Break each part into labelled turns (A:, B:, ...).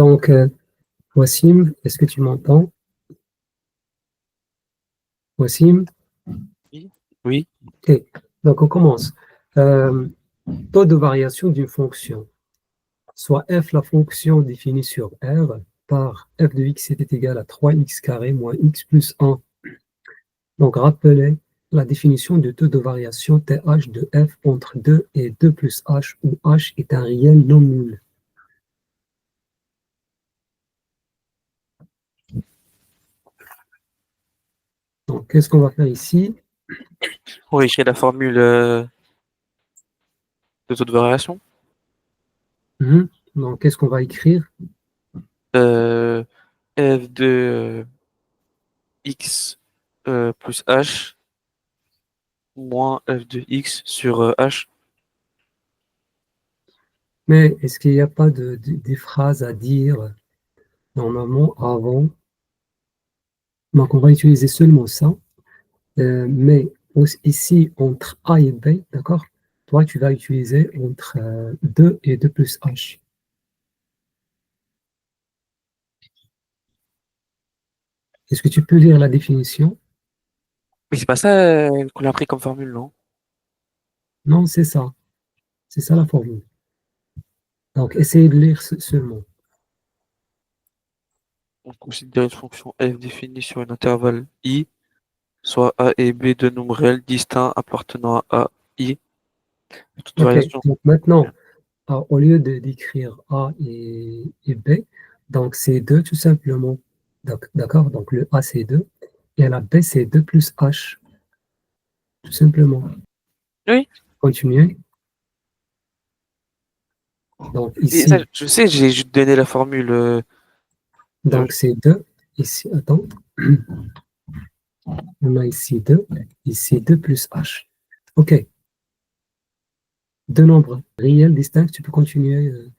A: Donc, Wassim, est-ce que tu m'entends? Wassim?
B: Oui, oui,
A: Ok. Donc, on commence. Euh, Taux de variation d'une fonction, soit f la fonction définie sur R par f de x était égal à 3x carré moins x plus 1. Donc, rappelez la définition du taux de variation TH de f entre 2 et 2 plus h, où h est un réel non nul. Donc, qu'est-ce qu'on va faire ici?
B: oui, j'ai la formule de taux de variation.
A: Mhm. Donc, qu'est-ce qu'on va écrire?
B: Euh, f de x plus h moins f de x sur h.
A: Mais est-ce qu'il n'y a pas des phrases à dire normalement avant? Donc, on va utiliser seulement ça. Mais ici, entre A et B, d'accord? Toi, tu vas utiliser entre 2 et 2 plus H. Est-ce que tu peux lire la définition?
B: Mais c'est pas ça qu'on a pris comme formule, non?
A: Non, c'est ça. C'est ça la formule. Donc, essayez de lire seulement.
B: On considère une fonction f définie sur un intervalle i, soit a et b de nombres réels distincts appartenant à i. Toute
A: OK.
B: variation.
A: Donc, maintenant, au lieu d'écrire A et B, donc c'est 2 tout simplement. D'accord? Donc, le A, c'est 2. Et la B, c'est 2 plus H, tout simplement.
B: Oui,
A: Continuez. Donc,
B: et ça,
A: ici,
B: je sais, j'ai juste donné la formule.
A: donc c'est 2. Ici, attends. On a ici 2 plus h. OK. Deux nombres réels distincts. Tu peux continuer
B: Le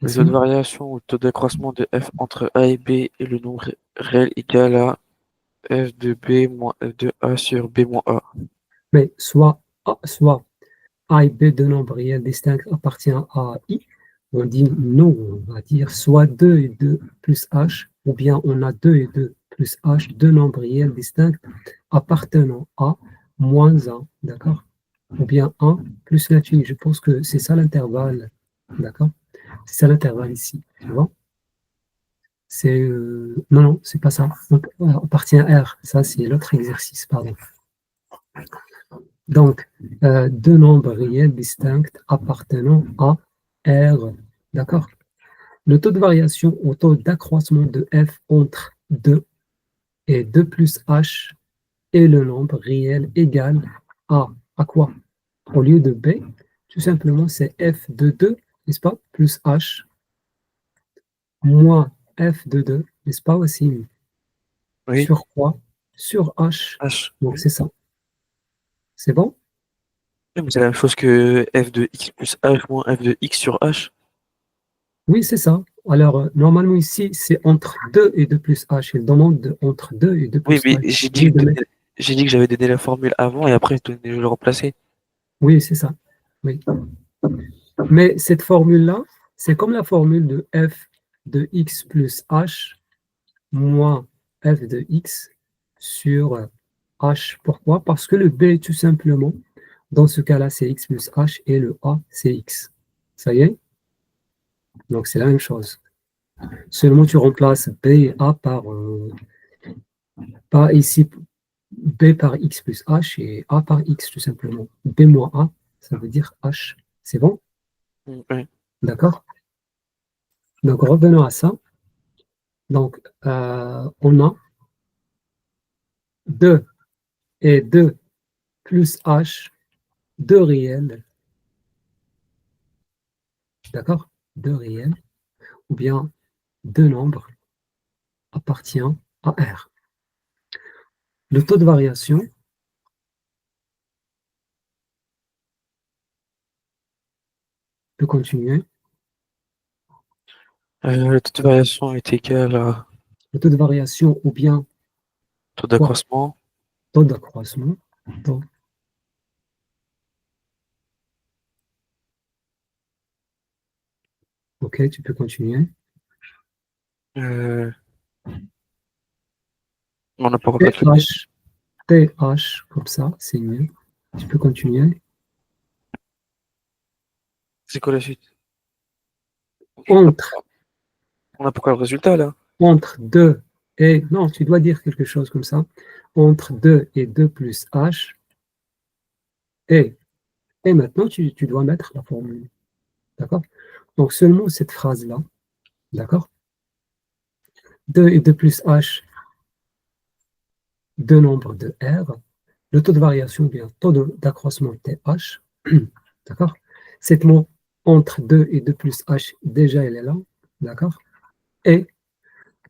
B: taux de
A: aussi.
B: variation ou le taux d'accroissement de f entre a et b est le nombre réel égal à f de b moins f de a sur b moins a.
A: Mais soit A et B, deux nombres réels distincts appartiennent à I. On dit non, on va dire soit 2 et 2 plus h, ou bien on a 2 et 2 plus h, deux nombres réels distincts appartenant à moins un, d'accord? Ou bien un plus l'infini. Je pense que c'est ça l'intervalle, d'accord? C'est ça l'intervalle ici, tu vois? C'est non, non, c'est pas ça. Donc, appartient à R. Ça, c'est l'autre exercice, pardon. Donc, deux nombres réels distincts appartenant à R. D'accord? Le taux de variation au taux d'accroissement de f entre 2 et 2 plus h est le nombre réel égal à quoi? Au lieu de b, tout simplement, c'est f de 2, n'est-ce pas? Plus h moins f de 2, n'est-ce pas aussi?
B: Oui,
A: Sur quoi? Sur h.
B: h.
A: Donc,
B: Oui.
A: c'est ça. C'est bon?
B: Mais c'est la même chose que f de x plus h moins f de x sur h.
A: Oui, c'est ça. Alors, normalement, ici, c'est entre 2 et 2 plus h. Il demande entre 2 et 2
B: Oui,
A: plus
B: mais
A: h. Oui,
B: j'ai dit que j'avais donné la formule avant et après je l'ai remplacé.
A: oui, c'est ça. Oui. Mais cette formule-là, c'est comme la formule de f de x plus h moins f de x sur h. Pourquoi? Parce que le b, tout simplement, dans ce cas-là, c'est x plus h et le a, c'est x. Ça y est? Donc, c'est la même chose. Seulement, tu remplaces b et a par ici, b par x plus h et a par x, tout simplement. B moins a, ça veut dire h. C'est bon?
B: Oui.
A: D'accord? Donc, revenons à ça. Donc, on a 2 et 2 plus h, 2 réels, d'accord? 2 réels, ou bien deux nombres appartient à R. Le taux de variation peut continuer.
B: Le taux de variation est égal à
A: Le taux de variation, ou bien
B: taux
A: quoi?
B: d'accroissement.
A: Taux d'accroissement. Taux. OK, tu peux continuer.
B: Euh, on n'a pas encore calculé.
A: TH, TH, comme ça, c'est mieux. Tu peux continuer.
B: C'est quoi la suite?
A: Entre,
B: On n'a pas encore le résultat là.
A: entre 2 et... Non, tu dois dire quelque chose comme ça. Entre 2 et 2 plus H. Et, et maintenant, tu dois mettre la formule. D'accord? Donc, seulement cette phrase-là. D'accord? 2 et 2 plus H, deux nombres de R. Le taux de variation, bien, taux d'accroissement TH. D'accord? Cette mot entre 2 et 2 plus H, déjà, elle est là. D'accord? Et,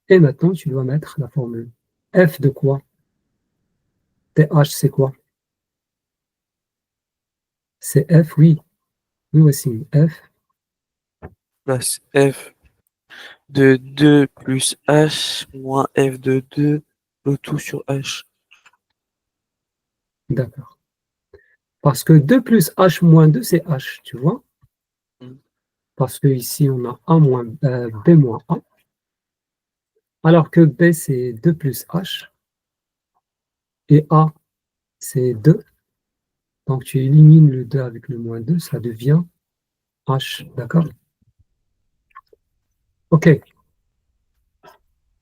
A: et maintenant, tu dois mettre la formule. F de quoi? TH, c'est quoi? C'est F, oui. Nous aussi, F.
B: Place F de 2 plus H moins F de 2, le tout sur H.
A: D'accord. Parce que 2 plus H moins 2, c'est H, tu vois?
B: Hmm.
A: Parce que ici, on a A moins, B moins A. Alors que B, c'est 2 plus H. Et A, c'est 2. Donc, tu élimines le 2 avec le moins 2, ça devient H. D'accord? OK.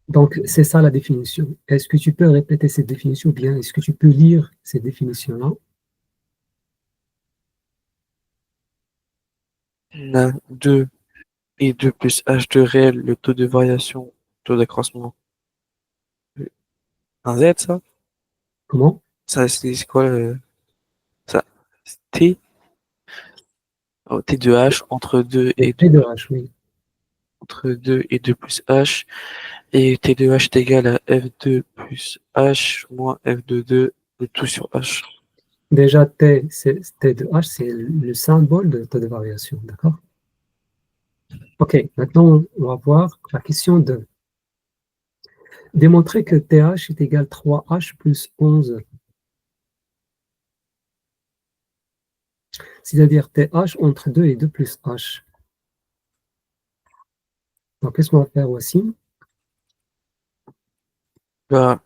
A: Donc, c'est ça la définition. Est-ce que tu peux répéter cette définition ou bien est-ce que tu peux lire ces définitions-là?
B: On a 2 et 2 plus H de réel, le taux de variation, taux d'accroissement. Un Z, ça?
A: Comment?
B: Ça, c'est quoi ça? T, T de H entre 2
A: Et
B: et
A: P
B: 2,
A: de H, oui.
B: entre 2 et 2 plus H. Et T de H est égal à F2 plus H moins F de 2, le tout sur H.
A: Déjà, T de H, c'est le symbole de taux de variation. D'accord? OK. Maintenant, on va voir la question 2. Démontrer que TH est égal à 3H plus 11. C'est-à-dire TH entre 2 et 2 plus H. Donc, qu'est-ce qu'on va faire aussi?
B: Bah,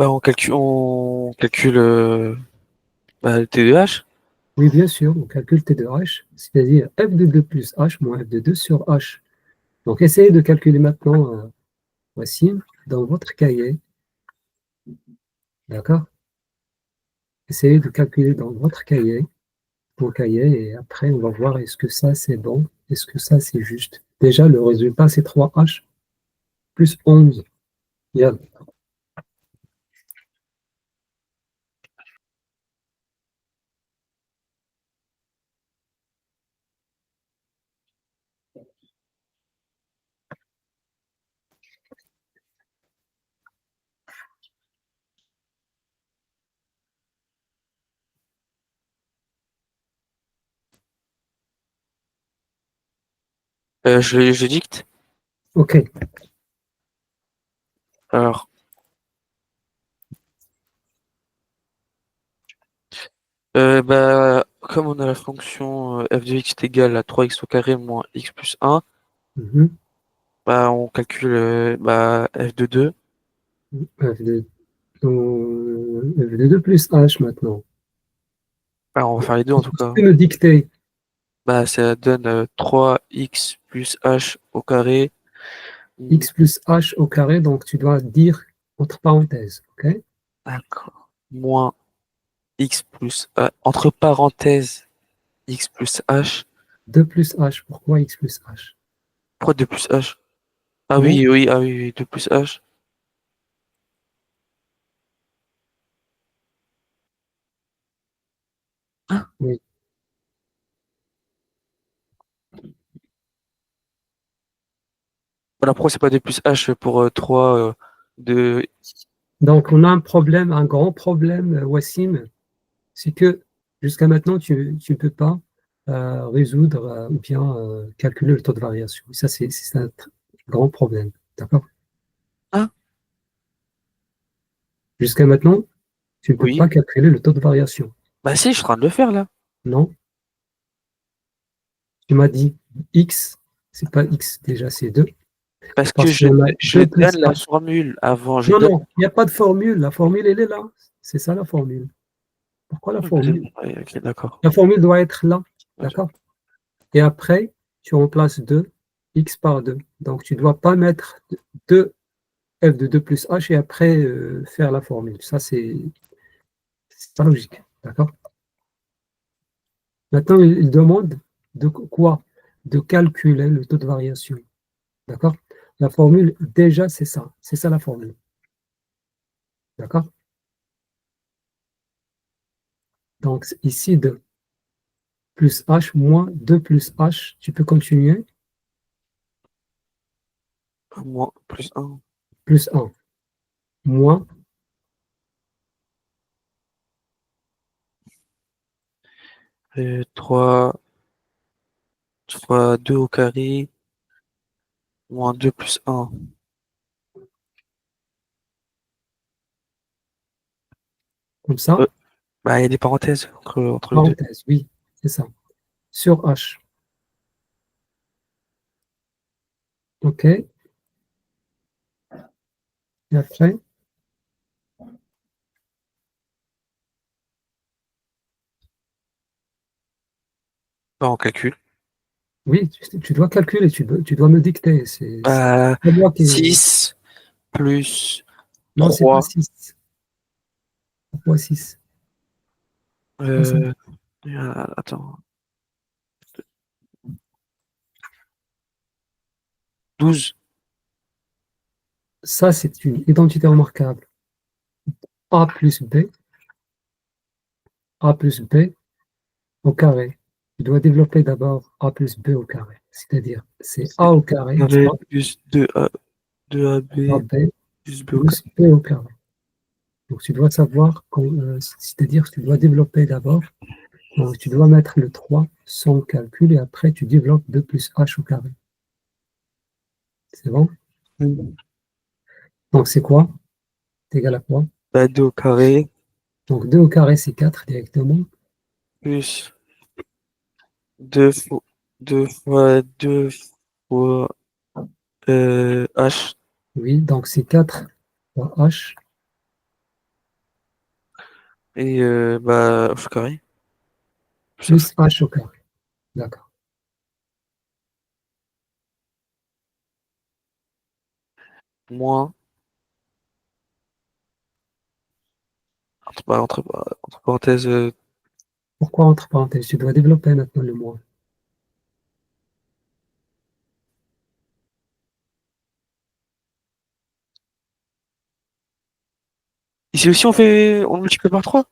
B: on calcule bah, le T de H.
A: Oui, bien sûr, on calcule T de H, c'est-à-dire F de 2 plus H moins F de 2 sur H. Donc, essayez de calculer maintenant, voici, dans votre cahier. D'accord? Essayez de calculer dans votre cahier, ton cahier, et après, on va voir est-ce que ça, c'est bon, est-ce que ça, c'est juste. Déjà, le résultat, c'est 3H plus 11. Bien.
B: Je dicte.
A: OK.
B: Alors, bah, comme on a la fonction f de x est égale à 3x au carré moins x plus 1,
A: Mhm.
B: bah, on calcule bah, f de 2.
A: F de, F de 2 plus H maintenant.
B: Bah, on va faire les deux en tout
A: Tu
B: cas.
A: peux me dicter
B: Bah, ça donne 3x plus h au carré.
A: x plus h au carré, donc tu dois dire entre parenthèses, ok?
B: D'accord. Moins x plus entre parenthèses x plus h.
A: 2 plus h, pourquoi x plus h?
B: Pourquoi 2 plus h? Ah
A: Comment?
B: oui, oui, ah oui, oui, 2 plus h. Ah,
A: Oui.
B: voilà, pourquoi c'est pas 2 plus h pour 3 de...
A: Donc on a un problème, un grand problème, Wassim, c'est que jusqu'à maintenant, tu ne peux pas résoudre ou bien calculer le taux de variation. Ça, c'est un grand problème, d'accord?
B: Ah,
A: Jusqu'à maintenant, tu ne peux
B: oui.
A: pas calculer le taux de variation.
B: Bah si, je suis en train de le faire là.
A: Non? Tu m'as dit. X, c'est pas X, déjà c'est 2,
B: Parce que
A: parce qu'on a
B: je
A: 2 plus
B: donne la
A: H.
B: formule avant, je
A: Non,
B: donne.
A: non, il n'y a pas de formule. La formule, elle est là. C'est ça la formule. Pourquoi la
B: C'est
A: formule?
B: bon, ouais, ok, d'accord.
A: La formule doit être là.
B: Ok.
A: D'accord? Et après, tu remplaces 2, X par 2. Donc, tu ne dois pas mettre 2 F de 2 plus H et après faire la formule. Ça, c'est pas logique. D'accord? Maintenant, il demande de quoi? De calculer le taux de variation. D'accord? La formule, déjà, c'est ça. C'est ça la formule. D'accord? Donc, ici, 2 plus H moins 2 plus H. Tu peux continuer.
B: Moins plus un.
A: Plus 1 moins
B: 3 fois 2 au carré, moins 2 plus un.
A: comme ça.
B: Euh, Bah, il y a des parenthèses entre les deux.
A: Parenthèse, oui, c'est ça. Sur H. OK. Et après,
B: Bah, on calcule.
A: oui, tu dois calculer, tu dois me dicter. C'est
B: Bah,
A: pas moi qui.
B: 6 plus
A: Non, c'est pas
B: 3.
A: 6. Pourquoi 6? Pas ça.
B: Euh, Attends. 12.
A: Ça, c'est une identité remarquable. A plus B, A plus B au carré. Tu dois développer d'abord A plus B au carré. C'est-à-dire, c'est
B: C'est
A: A au carré
B: carré
A: fois
B: plus 2A, 2AB
A: AB
B: plus B au carré.
A: plus B au carré. Donc, tu dois savoir, c'est-à-dire, tu dois développer d'abord. Donc, tu dois mettre le 3 sans calcul et après, tu développes 2 plus H au carré. C'est bon? Donc, c'est quoi? C'est égal à quoi?
B: Bah, 2 au carré
A: Donc, 2 au carré, c'est 4 directement.
B: plus 2 fois 2 fois 2 fois H.
A: Oui, donc c'est 4 fois H
B: Et bah, H au carré. Ça fait
A: plus H au carré. D'accord.
B: moins, entre parenthèses,
A: Pourquoi entre parenthèses? Tu dois développer maintenant le moins.
B: ici aussi on multiplie par 3.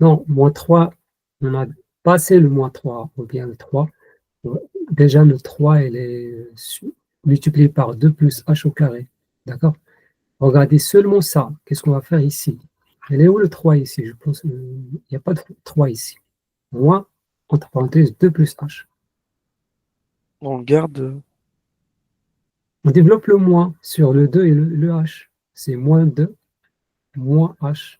A: Non, moins 3, on a passé le moins 3 ou bien le 3. Déjà, le 3, il est multiplié par 2 plus H au carré. D'accord? Regardez seulement ça. Qu'est-ce qu'on va faire ici? Elle est où le 3 ici? Je pense qu'il n'y a pas de 3 ici. Moins, entre parenthèses, 2 plus H.
B: On le garde.
A: On développe le moins sur le 2 et le H. C'est moins 2, moins H.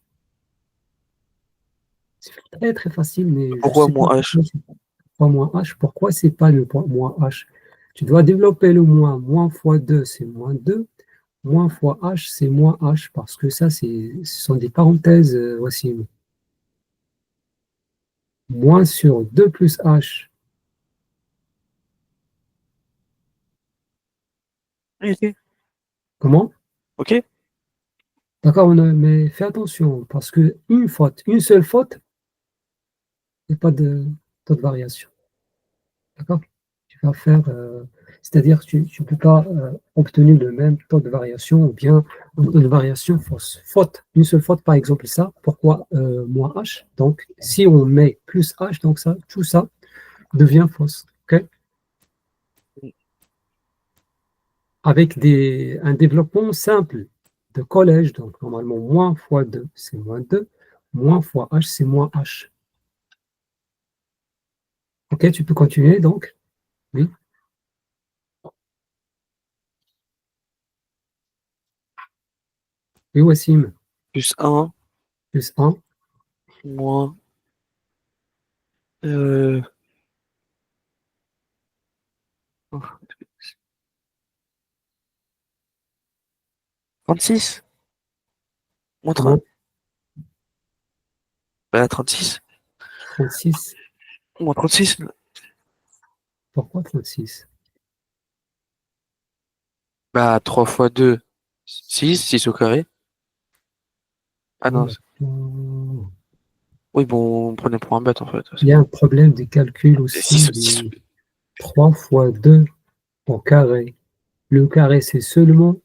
A: C'est très très facile, mais je ne
B: Pourquoi
A: sais pas
B: moins H?
A: pourquoi c'est pas moins H. Pourquoi c'est pas le moins H? Tu dois développer le moins. Moins fois 2, c'est moins 2. Moins fois H, c'est moins H, parce que ça, ce sont des parenthèses, voici. Moins sur 2 plus H.
B: Ok.
A: Comment?
B: Ok.
A: D'accord, mais fais attention, parce que une faute, une seule faute, il n'y a pas de taux de variation. D'accord? Tu vas faire, c'est-à-dire que tu ne peux pas obtenir le même taux de variation ou bien un taux de variation fausse. Faute, une seule faute, par exemple, ça. Pourquoi moins H? Donc, si on met plus H, donc ça, tout ça devient fausse. Ok. Avec un développement simple de collège, donc normalement moins fois 2, c'est moins 2, moins fois H, c'est moins H. Ok, tu peux continuer donc. Oui, oui, Wassim,
B: Plus un
A: plus 1,
B: moins euh, 36? Moins 30.
A: Moins
B: Bah, 36.
A: 36.
B: Moins 36.
A: Pourquoi 36?
B: Bah, 3 fois 2, 6. 6 au carré. Ah non.
A: D'accord.
B: Oui, bon, on prenait pour un bête, en fait.
A: Il y a un problème de calcul
B: C'est
A: aussi
B: 6, 6.
A: de 3 fois 2 au carré. Le carré, c'est seulement,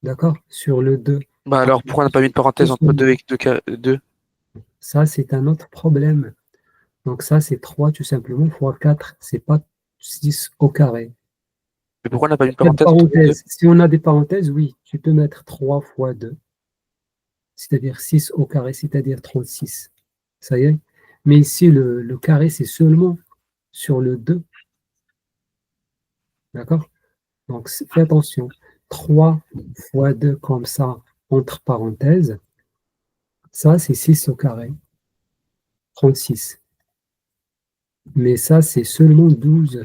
A: d'accord, sur le 2.
B: Bah,
A: Donc,
B: alors, pourquoi on n'a pas mis une
A: c'est
B: parenthèse entre 2
A: seulement.
B: et 2?
A: Ça, c'est un autre problème. Donc, ça, c'est 3 tout simplement fois 4. C'est pas 6 au carré.
B: Mais pourquoi on n'a pas mis une
A: Il y a des
B: parenthèse entre les deux?
A: parenthèses. Si on a des parenthèses, oui, tu peux mettre 3 fois 2, c'est-à-dire 6 au carré, c'est-à-dire 36. Ça y est. Mais ici, le carré, c'est seulement sur le 2. D'accord? Donc, fais attention. 3 fois 2 comme ça, entre parenthèses, ça, c'est 6 au carré, 36. Mais ça, c'est seulement 12.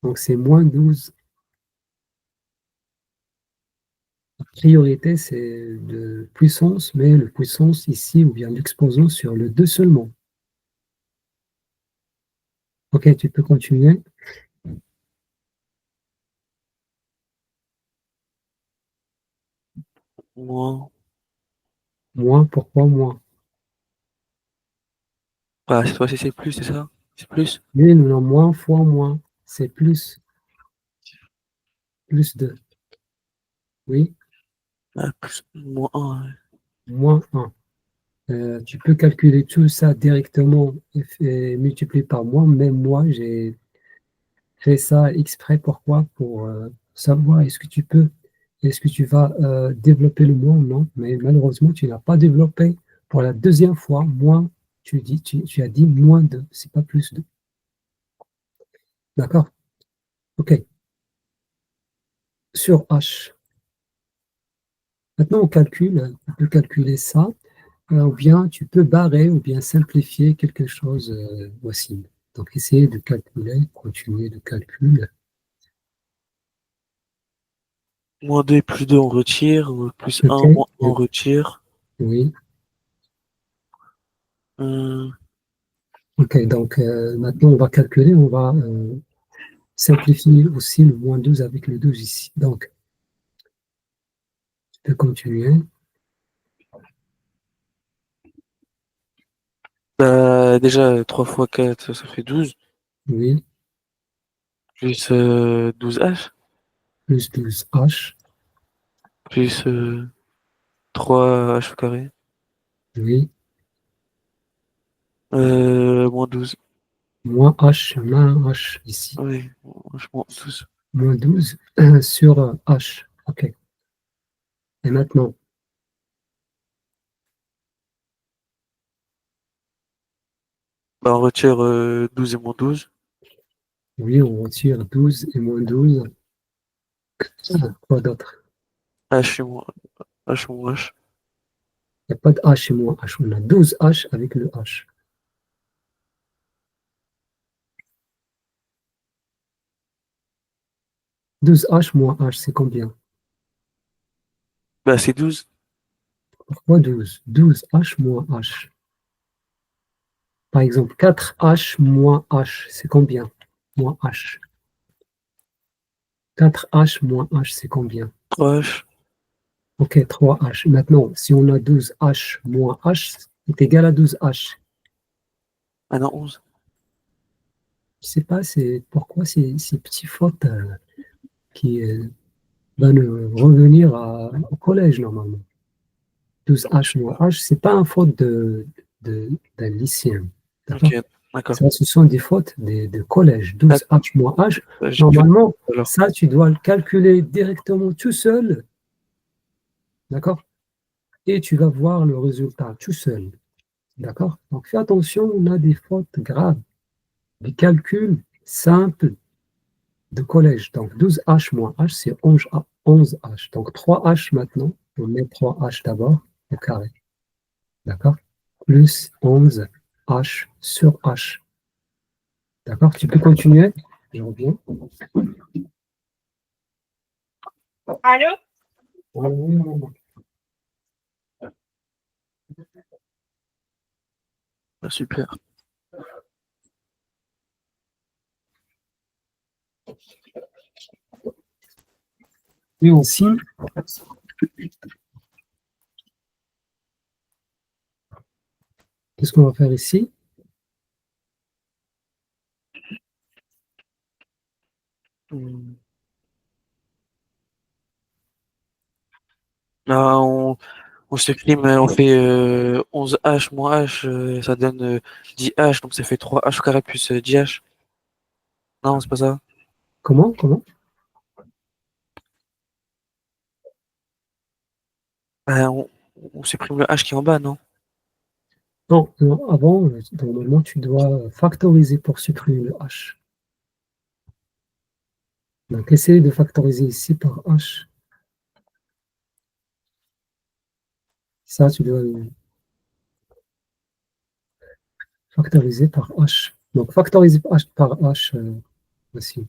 A: Donc, c'est moins 12. La priorité, c'est de puissance, mais le puissance ici, ou bien l'exposant sur le 2 seulement. Ok, tu peux continuer.
B: Moins.
A: Moins, pourquoi moins?
B: Bah, cette fois-ci, c'est plus, c'est ça? C'est plus?
A: Oui, nous avons moins fois moins. C'est plus 2. Oui,
B: Ah, plus, moins 1.
A: moins 1. Tu peux calculer tout ça directement et multiplier par moins. Même moi, j'ai fait ça exprès. Pourquoi? Pour savoir est-ce que tu vas développer le moins ou non. Mais malheureusement, tu n'as pas développé. Pour la deuxième fois, moins, tu as dit moins 2. C'est pas plus 2. D'accord? OK. Sur H. Maintenant, on peut calculer ça, ou bien tu peux barrer ou bien simplifier quelque chose. Voici. Donc, essayer de calculer, continuer de calcul.
B: Moins 2 et plus 2, on retire. Plus
A: OK,
B: 1, moins 1, on retire.
A: oui.
B: Euh,
A: OK, donc maintenant, on va calculer, on va simplifier aussi le moins 12 avec le 12 ici. Donc, tu peux continuer.
B: bah, déjà, 3 fois 4, ça fait 12.
A: Oui,
B: Plus 12H.
A: plus 12H.
B: Plus 3H au carré.
A: Oui,
B: Moins 12.
A: moins H, moins H ici.
B: Oui, moins 12.
A: Moins 12 sur H. OK. Et maintenant,
B: Bah, on retire 12 et moins 12.
A: oui, on retire 12 et moins 12. Quoi d'autre?
B: H et moins H, moins H.
A: Il n'y a pas de H et moins H. On a 12 H avec le H. 12H moins H, c'est combien?
B: Bah, c'est 12.
A: Pourquoi 12? 12H moins H. Par exemple, 4H moins H, c'est combien? Moins H. 4H moins H, c'est combien?
B: 3H.
A: Ok, 3H. Maintenant, si on a 12H moins H, c'est égal à 12H.
B: Ah non, 11.
A: Je ne sais pas c'est pourquoi ces petites fautes qui vont nous revenir au collège normalement. 12H moins H, ce n'est pas une faute d'un lycéen.
B: Ok,
A: D'accord?
B: d'accord.
A: Ça, ce sont des fautes de collège.
B: Ah,
A: 12H moins H.
B: bah, j'ai vu
A: Normalement,
B: alors.
A: ça, tu dois le calculer directement tout seul. D'accord? Et tu vas voir le résultat tout seul. D'accord? Donc fais attention, on a des fautes graves, des calculs simples de collège. Donc 12H moins H, c'est 11H. Donc 3H maintenant, on met 3H d'abord au carré. D'accord? Plus 11H sur H. D'accord? Tu peux continuer? Je reviens.
C: Allô?
B: Ah, super.
A: Oui, aussi, qu'est-ce qu'on va faire ici?
B: Hmm. Ah, on supprime, on fait 11H moins H, ça donne 10H, donc ça fait 3H au carré plus 10H. Non, c'est pas ça.
A: Comment? Comment?
B: Ah, on supprime le H qui est en bas, non?
A: Non, non, avant, normalement, tu dois factoriser pour supprimer le H. Donc, essaye de factoriser ici par H. Ça, tu dois factoriser par H. Donc, factoriser par H aussi.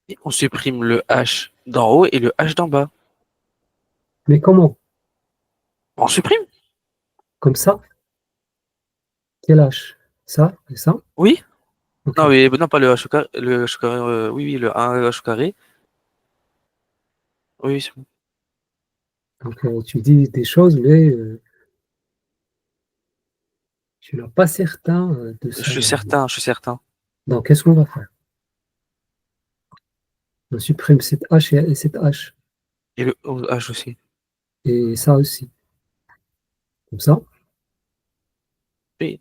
B: Et on supprime le H d'en haut et le H d'en bas.
A: Mais comment?
B: On supprime?
A: Comme ça? Quel H? Ça et ça?
B: Oui?
A: OK.
B: Non, oui, non, pas le H au carré, le H au carré, oui, oui, le 1 H au carré. Oui, c'est bon.
A: Donc, tu dis des choses, mais tu n'es pas certain de
B: Je
A: ça.
B: suis certain, je suis certain.
A: Donc, qu'est-ce qu'on va faire? On supprime cette H et cette H.
B: Et le H aussi.
A: Et ça aussi. Comme ça.
B: Oui.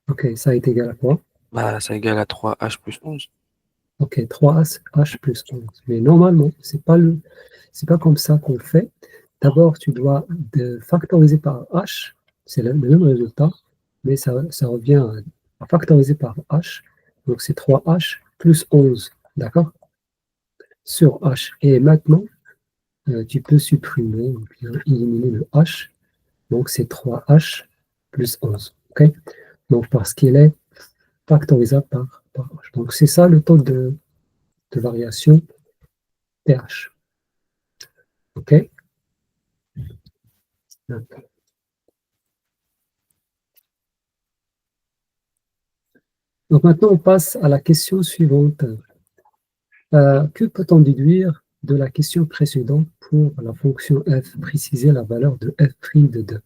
A: OK, ça est égal à quoi?
B: Bah, ça égale à 3H plus 11.
A: OK, 3H plus 11. Mais normalement, c'est pas comme ça qu'on fait. D'abord, tu dois factoriser par H. C'est le même résultat, mais ça revient à factoriser par H. Donc, c'est 3H plus 11. D'accord? Sur H. Et maintenant, tu peux supprimer ou bien éliminer le H. Donc, c'est 3H plus 11. OK? Donc, parce qu'il est factorisable par H. Donc, c'est ça le taux de variation pH. OK? Donc, maintenant, on passe à la question suivante. Que peut-on déduire de la question précédente pour la fonction f? Préciser la valeur de f' de 2.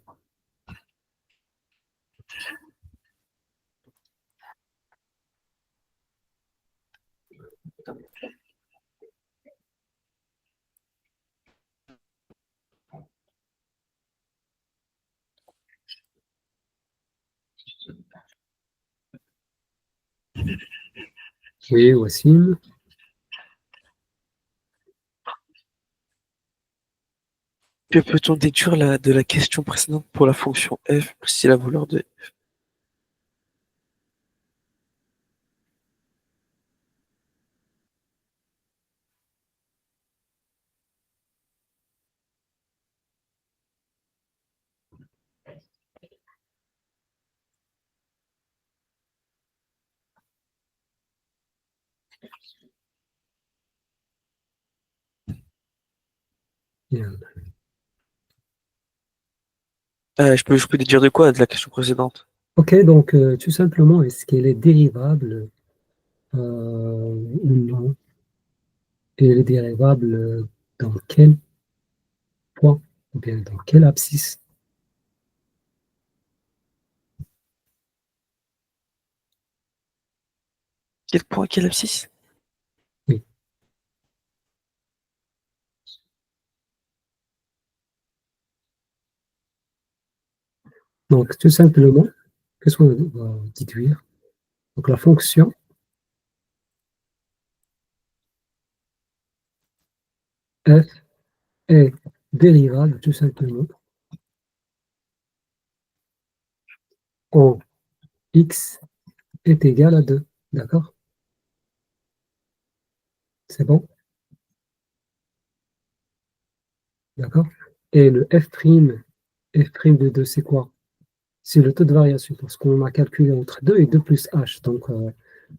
A: Oui, Wassim.
B: Que peut-on déduire de la question précédente pour la fonction f si la valeur de...
A: Bien.
B: je peux déduire de quoi de la question précédente?
A: OK, donc tout simplement, est-ce qu'elle est dérivable ou non? Et elle est dérivable dans quel point? Ou bien dans quelle abscisse?
B: Quel point, quel abscisse?
A: Oui. Donc, tout simplement, qu'est-ce qu'on va déduire? Donc, la fonction f est dérivable tout simplement quand x est égal à 2. D'accord? C'est bon? D'accord? Et le f' de 2, c'est quoi? C'est le taux de variation parce qu'on a calculé entre 2 et 2 plus h. Donc,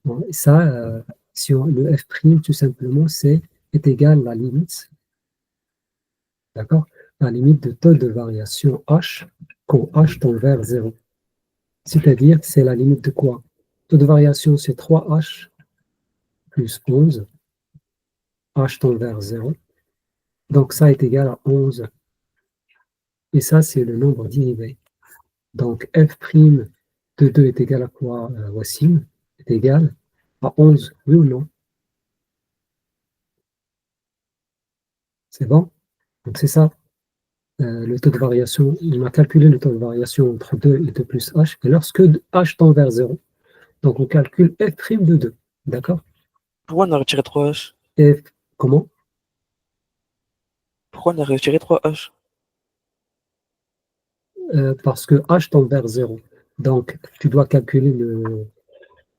A: Bon, et ça, sur le f', tout simplement, est égal à la limite, d'accord? La limite de taux de variation h quand h tend vers 0. C'est-à-dire, c'est la limite de quoi? Taux de variation, c'est 3h plus 11, h tend vers 0. Donc, ça est égal à 11. Et ça, c'est le nombre dérivé. Donc, f' de 2 est égal à quoi, Wassim? Est égal à 11, oui ou non? C'est bon? Donc, c'est ça, le taux de variation. On a calculé le taux de variation entre 2 et 2 plus h. Et lorsque h tend vers 0, donc on calcule f' de 2. D'accord?
B: Pourquoi on a retiré 3H?
A: F, comment?
B: Pourquoi on a retiré 3H?
A: Parce que h tend vers 0. Donc, tu dois calculer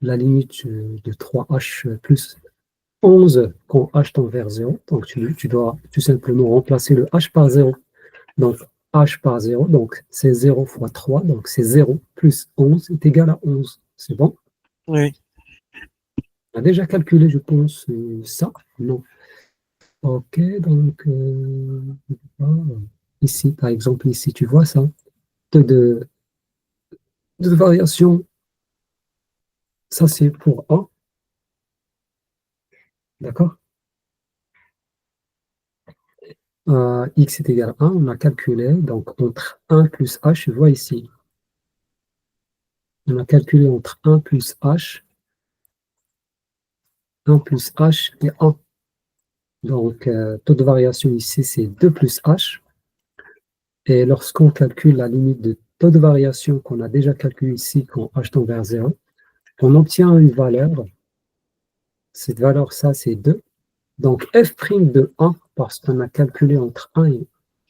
A: la limite de 3h plus 11 quand h tend vers 0. Donc, tu dois tout simplement remplacer le h par 0. Donc, h par 0, donc c'est 0 fois 3, donc c'est 0 plus 11 est égal à 11. C'est bon?
B: Oui.
A: On a déjà calculé, je pense, ça. Non. Ok, donc ah, ici, par exemple, ici, tu vois ça. De, de, de variation, ça c'est pour A, d'accord? X est égal à 1, on a calculé, donc entre 1 plus h, je vois ici. On a calculé entre 1 plus h, 1 plus h et 1. Donc, taux de variation ici, c'est 2 plus h. Et lorsqu'on calcule la limite de taux de variation qu'on a déjà calculé ici, quand h tend vers 0, on obtient une valeur. Cette valeur, ça, c'est 2. Donc, f' de 1, parce qu'on a calculé entre 1 et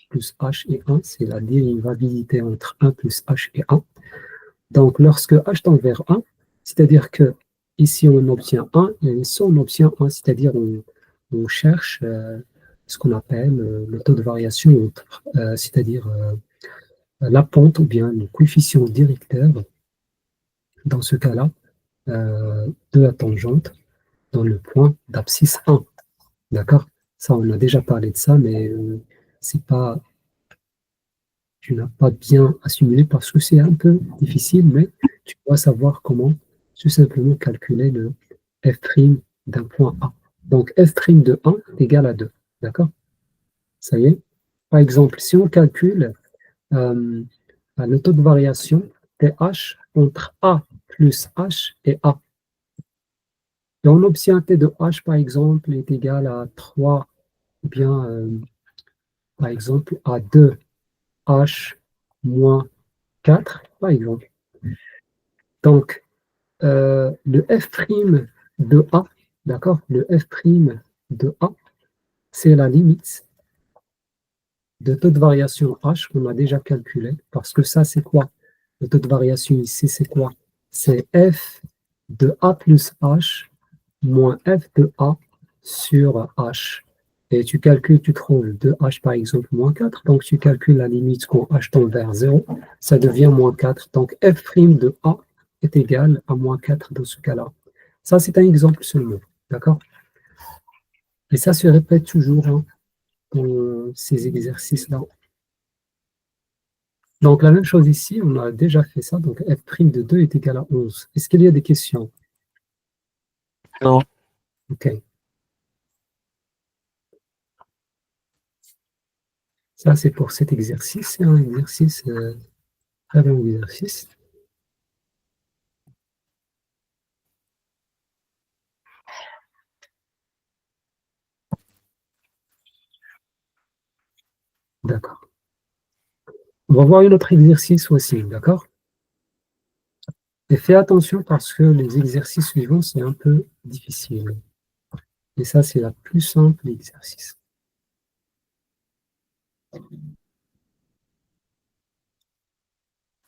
A: plus h et 1, c'est la dérivabilité entre 1 plus h et 1. Donc, lorsque h tend vers 1, c'est-à-dire que ici on obtient 1 et ici on obtient 1, c'est-à-dire on cherche ce qu'on appelle le taux de variation, c'est-à-dire la pente ou bien le coefficient directeur, dans ce cas-là, de la tangente dans le point d'abscisse 1. D'accord? Ça, on a déjà parlé de ça, mais c'est pas, tu n'as pas bien assimilé parce que c'est un peu difficile, mais tu dois savoir comment tout simplement calculer le f' d'un point A. Donc, f' de 1 est égal à 2. D'accord? Ça y est. Par exemple, si on calcule euh, le taux de variation TH entre A plus H et A, et on obtient T de H, par exemple, est égal à 3, ou bien, par exemple, à 2H moins 4, par exemple. Donc, le f' de A, d'accord? Le f' de A, c'est la limite de taux de variation H qu'on a déjà calculé, parce que ça, c'est quoi? Le taux de variation ici, c'est quoi? C'est f de A plus H moins f de A sur H. Et tu calcules, tu trouves 2H par exemple moins 4, donc tu calcules la limite quand H tend vers 0, ça devient moins 4. Donc f' de A est égal à moins 4 dans ce cas-là. Ça, c'est un exemple seulement, d'accord? Et ça se répète toujours hein, dans ces exercices-là. Donc la même chose ici, on a déjà fait ça, donc f' de 2 est égal à 11. Est-ce qu'il y a des questions?
B: Non.
A: Ok. Ça, c'est pour cet exercice. C'est un exercice, très bon exercice. D'accord. On va voir un autre exercice aussi, d'accord? Et fais attention parce que les exercices suivants, c'est un peu difficile. Et ça, c'est la plus simple exercice.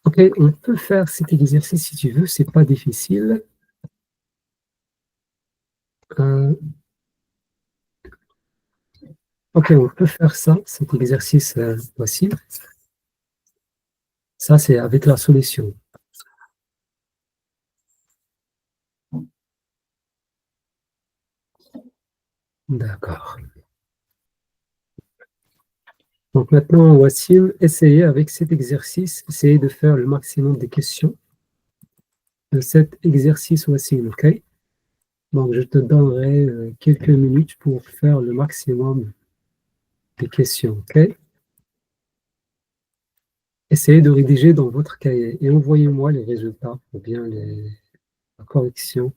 A: Ok, on peut faire cet exercice si tu veux, c'est pas difficile. Euh, ok, on peut faire ça, cet exercice voici. Ça, c'est avec la solution. D'accord. Donc maintenant, Wassim, essayez avec cet exercice, essayez de faire le maximum des questions de cet exercice, Wassim, ok? Donc je te donnerai quelques minutes pour faire le maximum des questions, ok? Essayez de rédiger dans votre cahier et envoyez-moi les résultats ou bien la correction.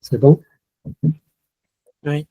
A: C'est bon?
B: Oui.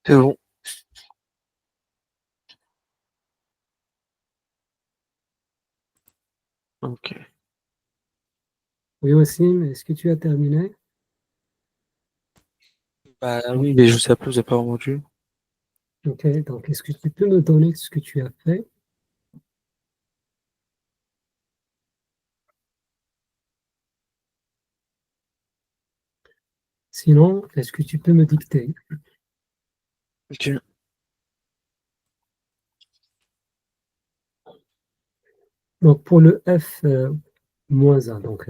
B: C'est bon. Ok.
A: Oui, Wassim, est-ce que tu as terminé?
B: Bah oui, mais je sais plus, j'ai pas remonté.
A: Ok, donc est-ce que tu peux me donner ce que tu as fait? Sinon, est-ce que tu peux me dicter?
B: Ok.
A: Donc pour le F moins 1, donc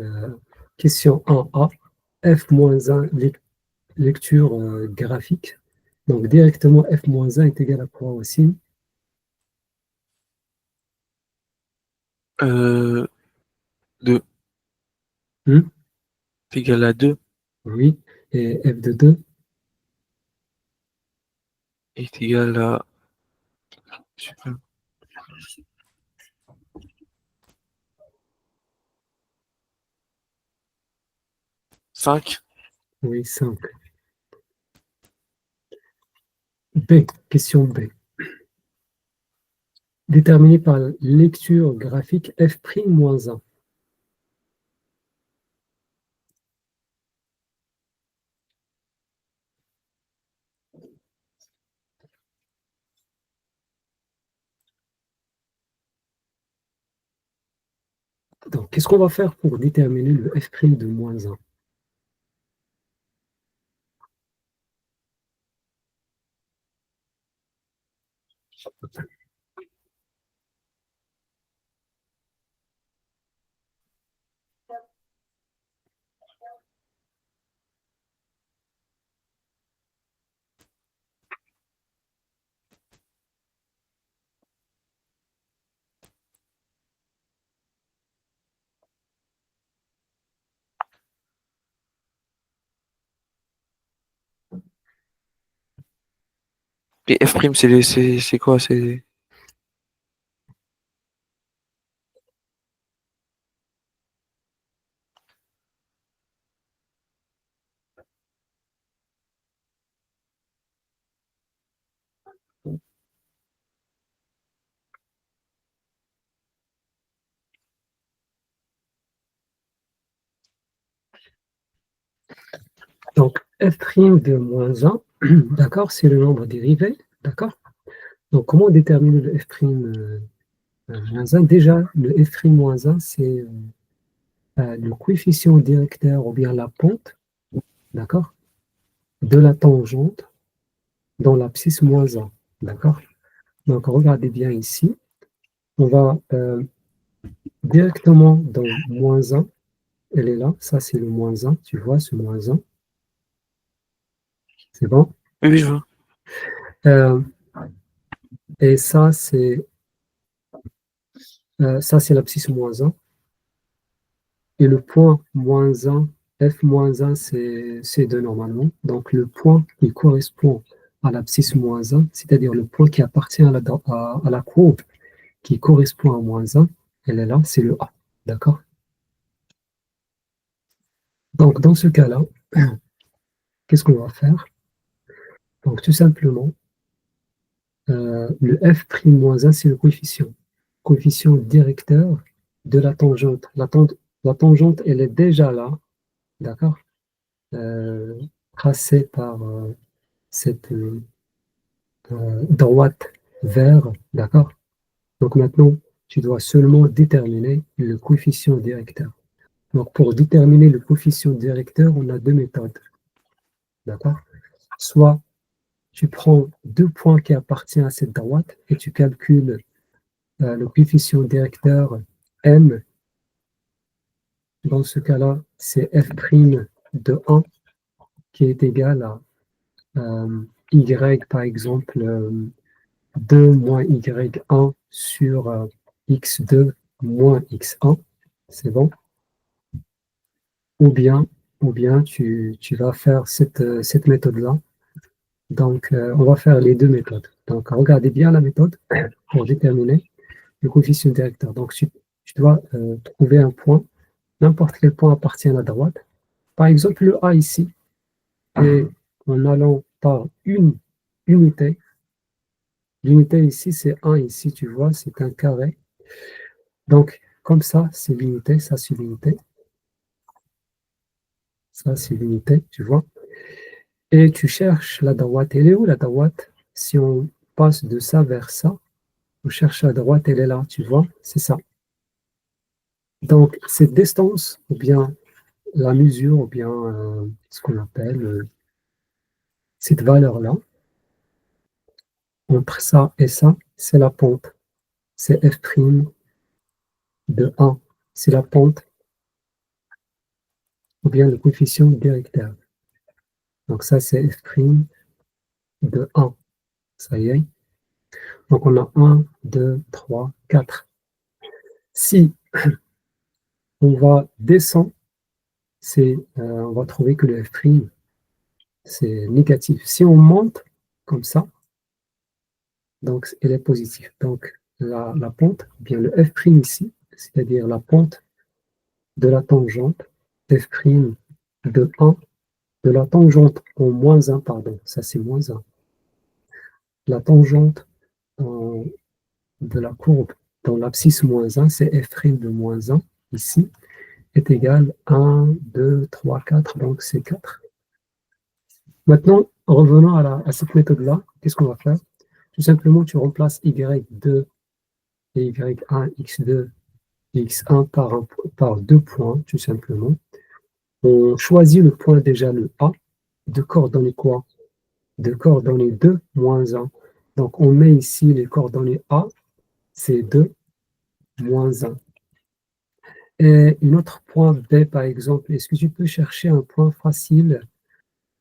A: question 1A, F moins 1, lecture graphique. Donc directement F moins 1 est égal à quoi aussi?
B: 2
A: Hmm.
B: est égal à 2
A: Oui, et F de 2,
B: est égal à, je sais pas, 5.
A: oui, 5. B, question B. Déterminé par lecture graphique F' moins 1. Donc, qu'est-ce qu'on va faire pour déterminer le F' de moins 1?
B: Et F', c'est quoi? C'est.
A: Donc, F' de moins 1, d'accord, c'est le nombre dérivé, d'accord? Donc, comment déterminer le F' moins 1? Déjà, le F' moins 1, c'est le coefficient directeur ou bien la pente, d'accord, de la tangente dans l'abscisse moins 1, d'accord? Donc, regardez bien ici, on va directement dans moins 1, elle est là, ça c'est le moins 1, tu vois, ce moins 1, c'est bon?
B: Oui, oui, je vois.
A: Euh, et ça, c'est Ça, c'est l'abscisse moins 1. Et le point moins 1, f moins 1, c'est 2 normalement. Donc, le point qui correspond à l'abscisse moins 1, c'est-à-dire le point qui appartient à la courbe qui correspond à moins 1, elle est là, c'est le A. D'accord? Donc, dans ce cas-là, qu'est-ce qu'on va faire? Donc, tout simplement, le f'-1, c'est le coefficient directeur de la tangente. La tangente, elle est déjà là, d'accord? Tracée par cette droite vers, d'accord? Donc maintenant, tu dois seulement déterminer le coefficient directeur. Donc pour déterminer le coefficient directeur, on a deux méthodes, d'accord? Soit tu prends deux points qui appartiennent à cette droite et tu calcules le coefficient directeur m. Dans ce cas-là, c'est f' de 1 qui est égal à y, par exemple, 2 moins y1 sur x2 moins x1, c'est bon? Ou bien, tu vas faire cette méthode-là. Donc, on va faire les deux méthodes. Donc, regardez bien la méthode pour déterminer le coefficient directeur. Donc, tu dois trouver un point, n'importe quel point appartient à la droite. Par exemple, le A ici, et en allant par une unité, l'unité ici, c'est 1, ici, tu vois, c'est un carré. Donc, comme ça, c'est l'unité, ça, c'est l'unité. Ça, c'est l'unité, tu vois. Et tu cherches la droite. Elle est où, la droite? Si on passe de ça vers ça, on cherche la droite, elle est là, tu vois, c'est ça. Donc, cette distance, ou bien la mesure, ou bien ce qu'on appelle cette valeur-là, entre ça et ça, c'est la pente. C'est f' de 1. C'est la pente, ou bien le coefficient directeur. Donc, ça, c'est f' de 1. Ça y est. Donc, on a 1, 2, 3, 4. Si on va descendre, on va trouver que le f', c'est négatif. Si on monte comme ça, donc elle est positive. Donc, la pente, bien le f' ici, c'est-à-dire la pente de la tangente, f' de 1, de la tangente en moins 1, pardon, ça c'est moins 1. La tangente de la courbe dans l'abscisse moins 1, c'est f' de moins 1, ici, est égal à 1, 2, 3, 4, donc c'est 4. Maintenant, revenons à cette méthode-là. Qu'est-ce qu'on va faire? Tout simplement, tu remplaces y2 et y1, x2 et x1 par deux points, tout simplement. On choisit le point déjà, le A, de coordonnées quoi? De coordonnées 2, moins 1. Donc, on met ici les coordonnées A, c'est 2, moins 1. Et un autre point B, par exemple, est-ce que tu peux chercher un point facile?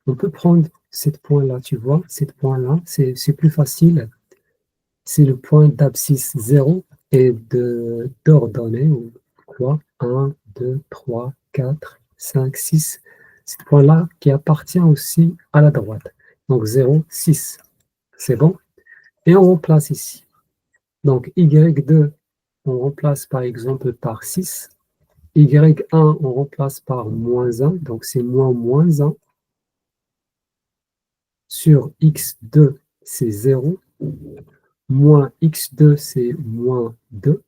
A: On peut prendre ce point-là, tu vois, ce point-là, c'est plus facile. C'est le point d'abscisse 0 et d'ordonnée, ou quoi? 1, 2, 3, 4, 5, 6. Ce point-là qui appartient aussi à la droite. Donc 0, 6. C'est bon? Et on remplace ici. Donc y2, on remplace par exemple par 6. Y1, on remplace par moins 1. Donc c'est moins 1. Sur x2, c'est 0. Moins x2, c'est moins 2.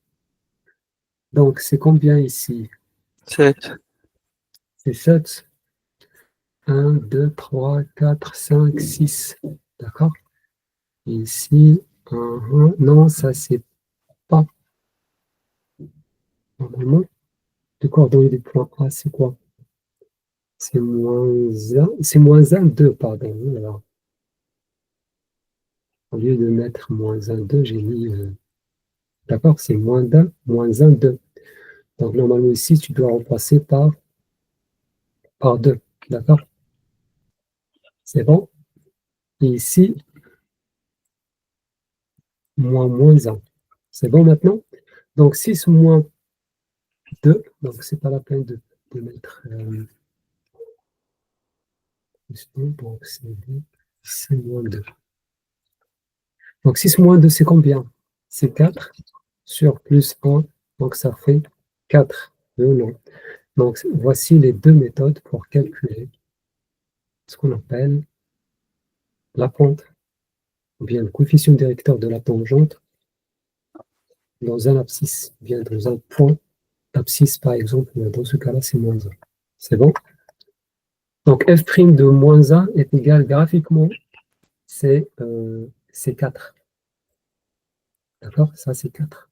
A: Donc, c'est combien ici?
B: 7.
A: C'est 7. 1, 2, 3, 4, 5, 6. D'accord? Ici, non, ça, c'est pas. Normalement, le coordonnées du point A, c'est quoi? C'est moins 1, 2, pardon. Alors, au lieu de mettre moins 1, 2, j'ai mis. D'accord? C'est moins 1, 2. Donc, normalement, ici, tu dois remplacer par 2. D'accord? C'est bon? Et ici, moins 1. C'est bon maintenant? Donc 6 moins 2, donc c'est pas la peine de mettre donc c'est moins 2. Donc 6 moins 2, c'est combien? C'est 4 sur plus 1, donc ça fait 4. Non. Donc voici les deux méthodes pour calculer ce qu'on appelle la pente, ou bien le coefficient directeur de la tangente dans un abscisse, ou bien dans un point d'abscisse par exemple, dans ce cas-là c'est moins 1. C'est bon? Donc f' de moins 1 est égal graphiquement, c'est 4. D'accord? Ça c'est 4.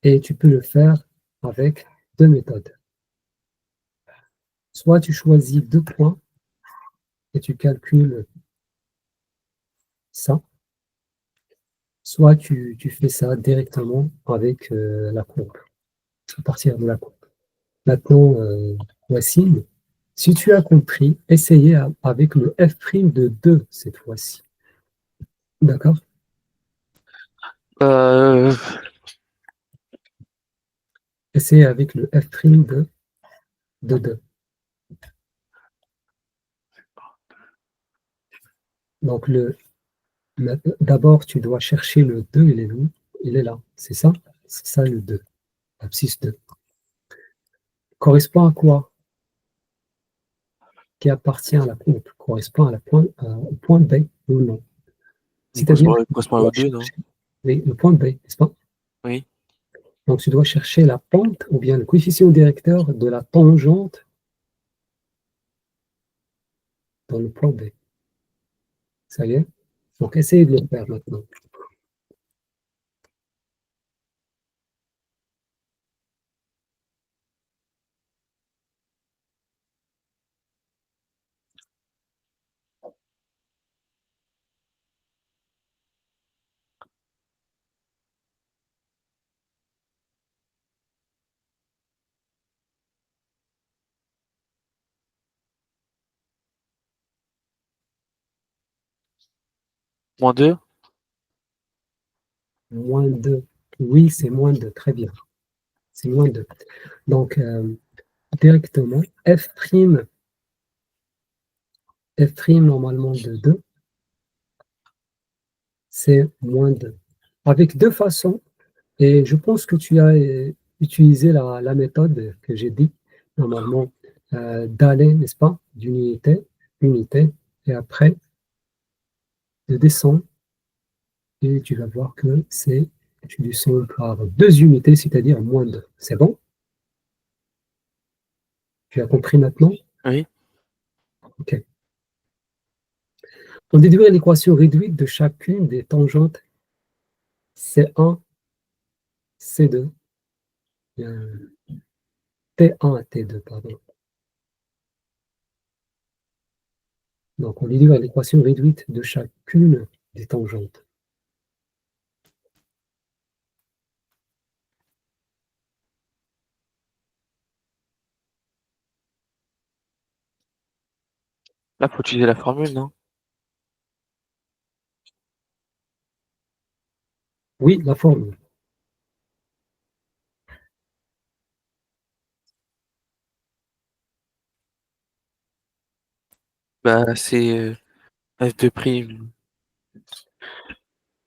A: Et tu peux le faire avec deux méthodes. Soit tu choisis deux points et tu calcules ça, soit tu fais ça directement avec la courbe, à partir de la courbe. Maintenant, voici, si tu as compris, essayez avec le f' de 2 cette fois-ci. D'accord? Essayez avec le f' de 2. Donc, d'abord, tu dois chercher le 2, il est où? Il est là, c'est ça? C'est ça le 2, abscisse 2. Correspond à quoi? Qui appartient à la courbe, correspond au point B ou non? C'est-à-dire que tu
B: correspond
A: dois
B: au 2, non?
A: chercher le point B, n'est-ce pas?
B: Oui.
A: Donc, tu dois chercher la pente ou bien le coefficient directeur de la tangente dans le point B. Ça y est? Donc, essayez de le faire maintenant.
B: Moins 2.
A: Moins 2. Oui, c'est moins 2. Très bien. C'est moins 2. Donc, directement, f' normalement de 2, c'est moins 2. Avec deux façons, et je pense que tu as utilisé la méthode que j'ai dit, normalement, d'aller, n'est-ce pas, unité, et après, de descendre, et tu vas voir que tu descends par deux unités, c'est-à-dire moins 2. C'est bon? Tu as compris maintenant?
B: Oui.
A: OK. On déduit l'équation réduite de chacune des tangentes C1, C2, T1 et T2, pardon. Donc, on déduit l'équation réduite de chacune des tangentes.
B: Là, faut utiliser la formule, non?
A: Oui, la formule.
B: Bah, c'est f de prime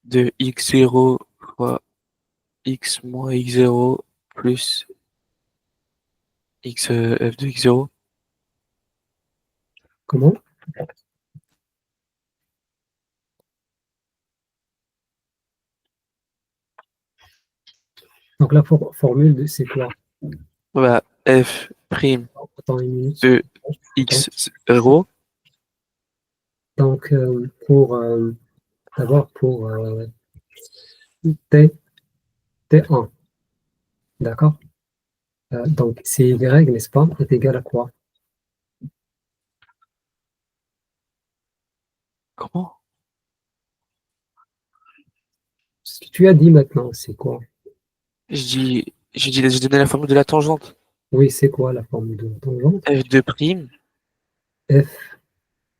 B: de x0 fois x moins x0 plus x f de x0.
A: Comment? Donc, la formule, c'est quoi?
B: Bah, f prime
A: Attends une minute.
B: de
A: Attends.
B: x0.
A: Donc, d'abord pour T, T1, d'accord? Donc, c'est Y, n'est-ce pas, est égal à quoi?
B: Comment?
A: Ce que tu as dit maintenant, c'est quoi?
B: J'ai donné la formule de la tangente.
A: Oui, c'est quoi la formule de la tangente?
B: f de prime,
A: F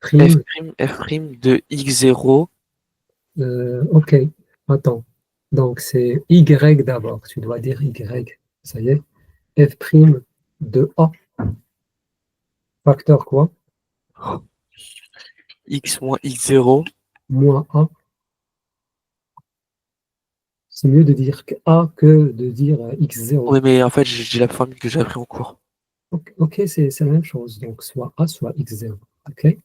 A: prime,
B: f prime de x0.
A: OK, attends. Donc, c'est Y d'abord. Tu dois dire Y. Ça y est. F' de A. Facteur quoi?
B: X moins X0.
A: Moins A. C'est mieux de dire A que de dire X0.
B: Oui, mais en fait, j'ai la formule que j'ai appris en cours.
A: Ok, c'est la même chose. Donc, soit A, soit X0. Ok? Plus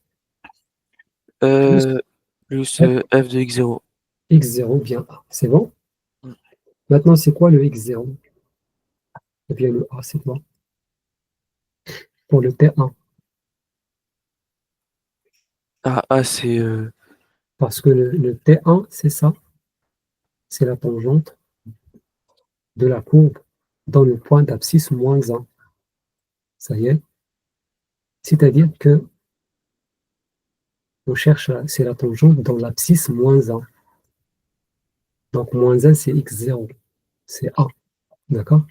B: Euh, plus
A: F,
B: F de X0.
A: X0 bien A. C'est bon?
B: Mm.
A: Maintenant, c'est quoi le X0? Eh bien, le A, c'est quoi? Pour le T1.
B: Ah, A, c'est...
A: Parce que le T1, c'est ça. C'est la tangente de la courbe dans le point d'abscisse moins 1. Ça y est. C'est-à-dire que on cherche, c'est la tangente dans l'abscisse moins 1. Donc, moins 1, c'est X0. C'est A. D'accord?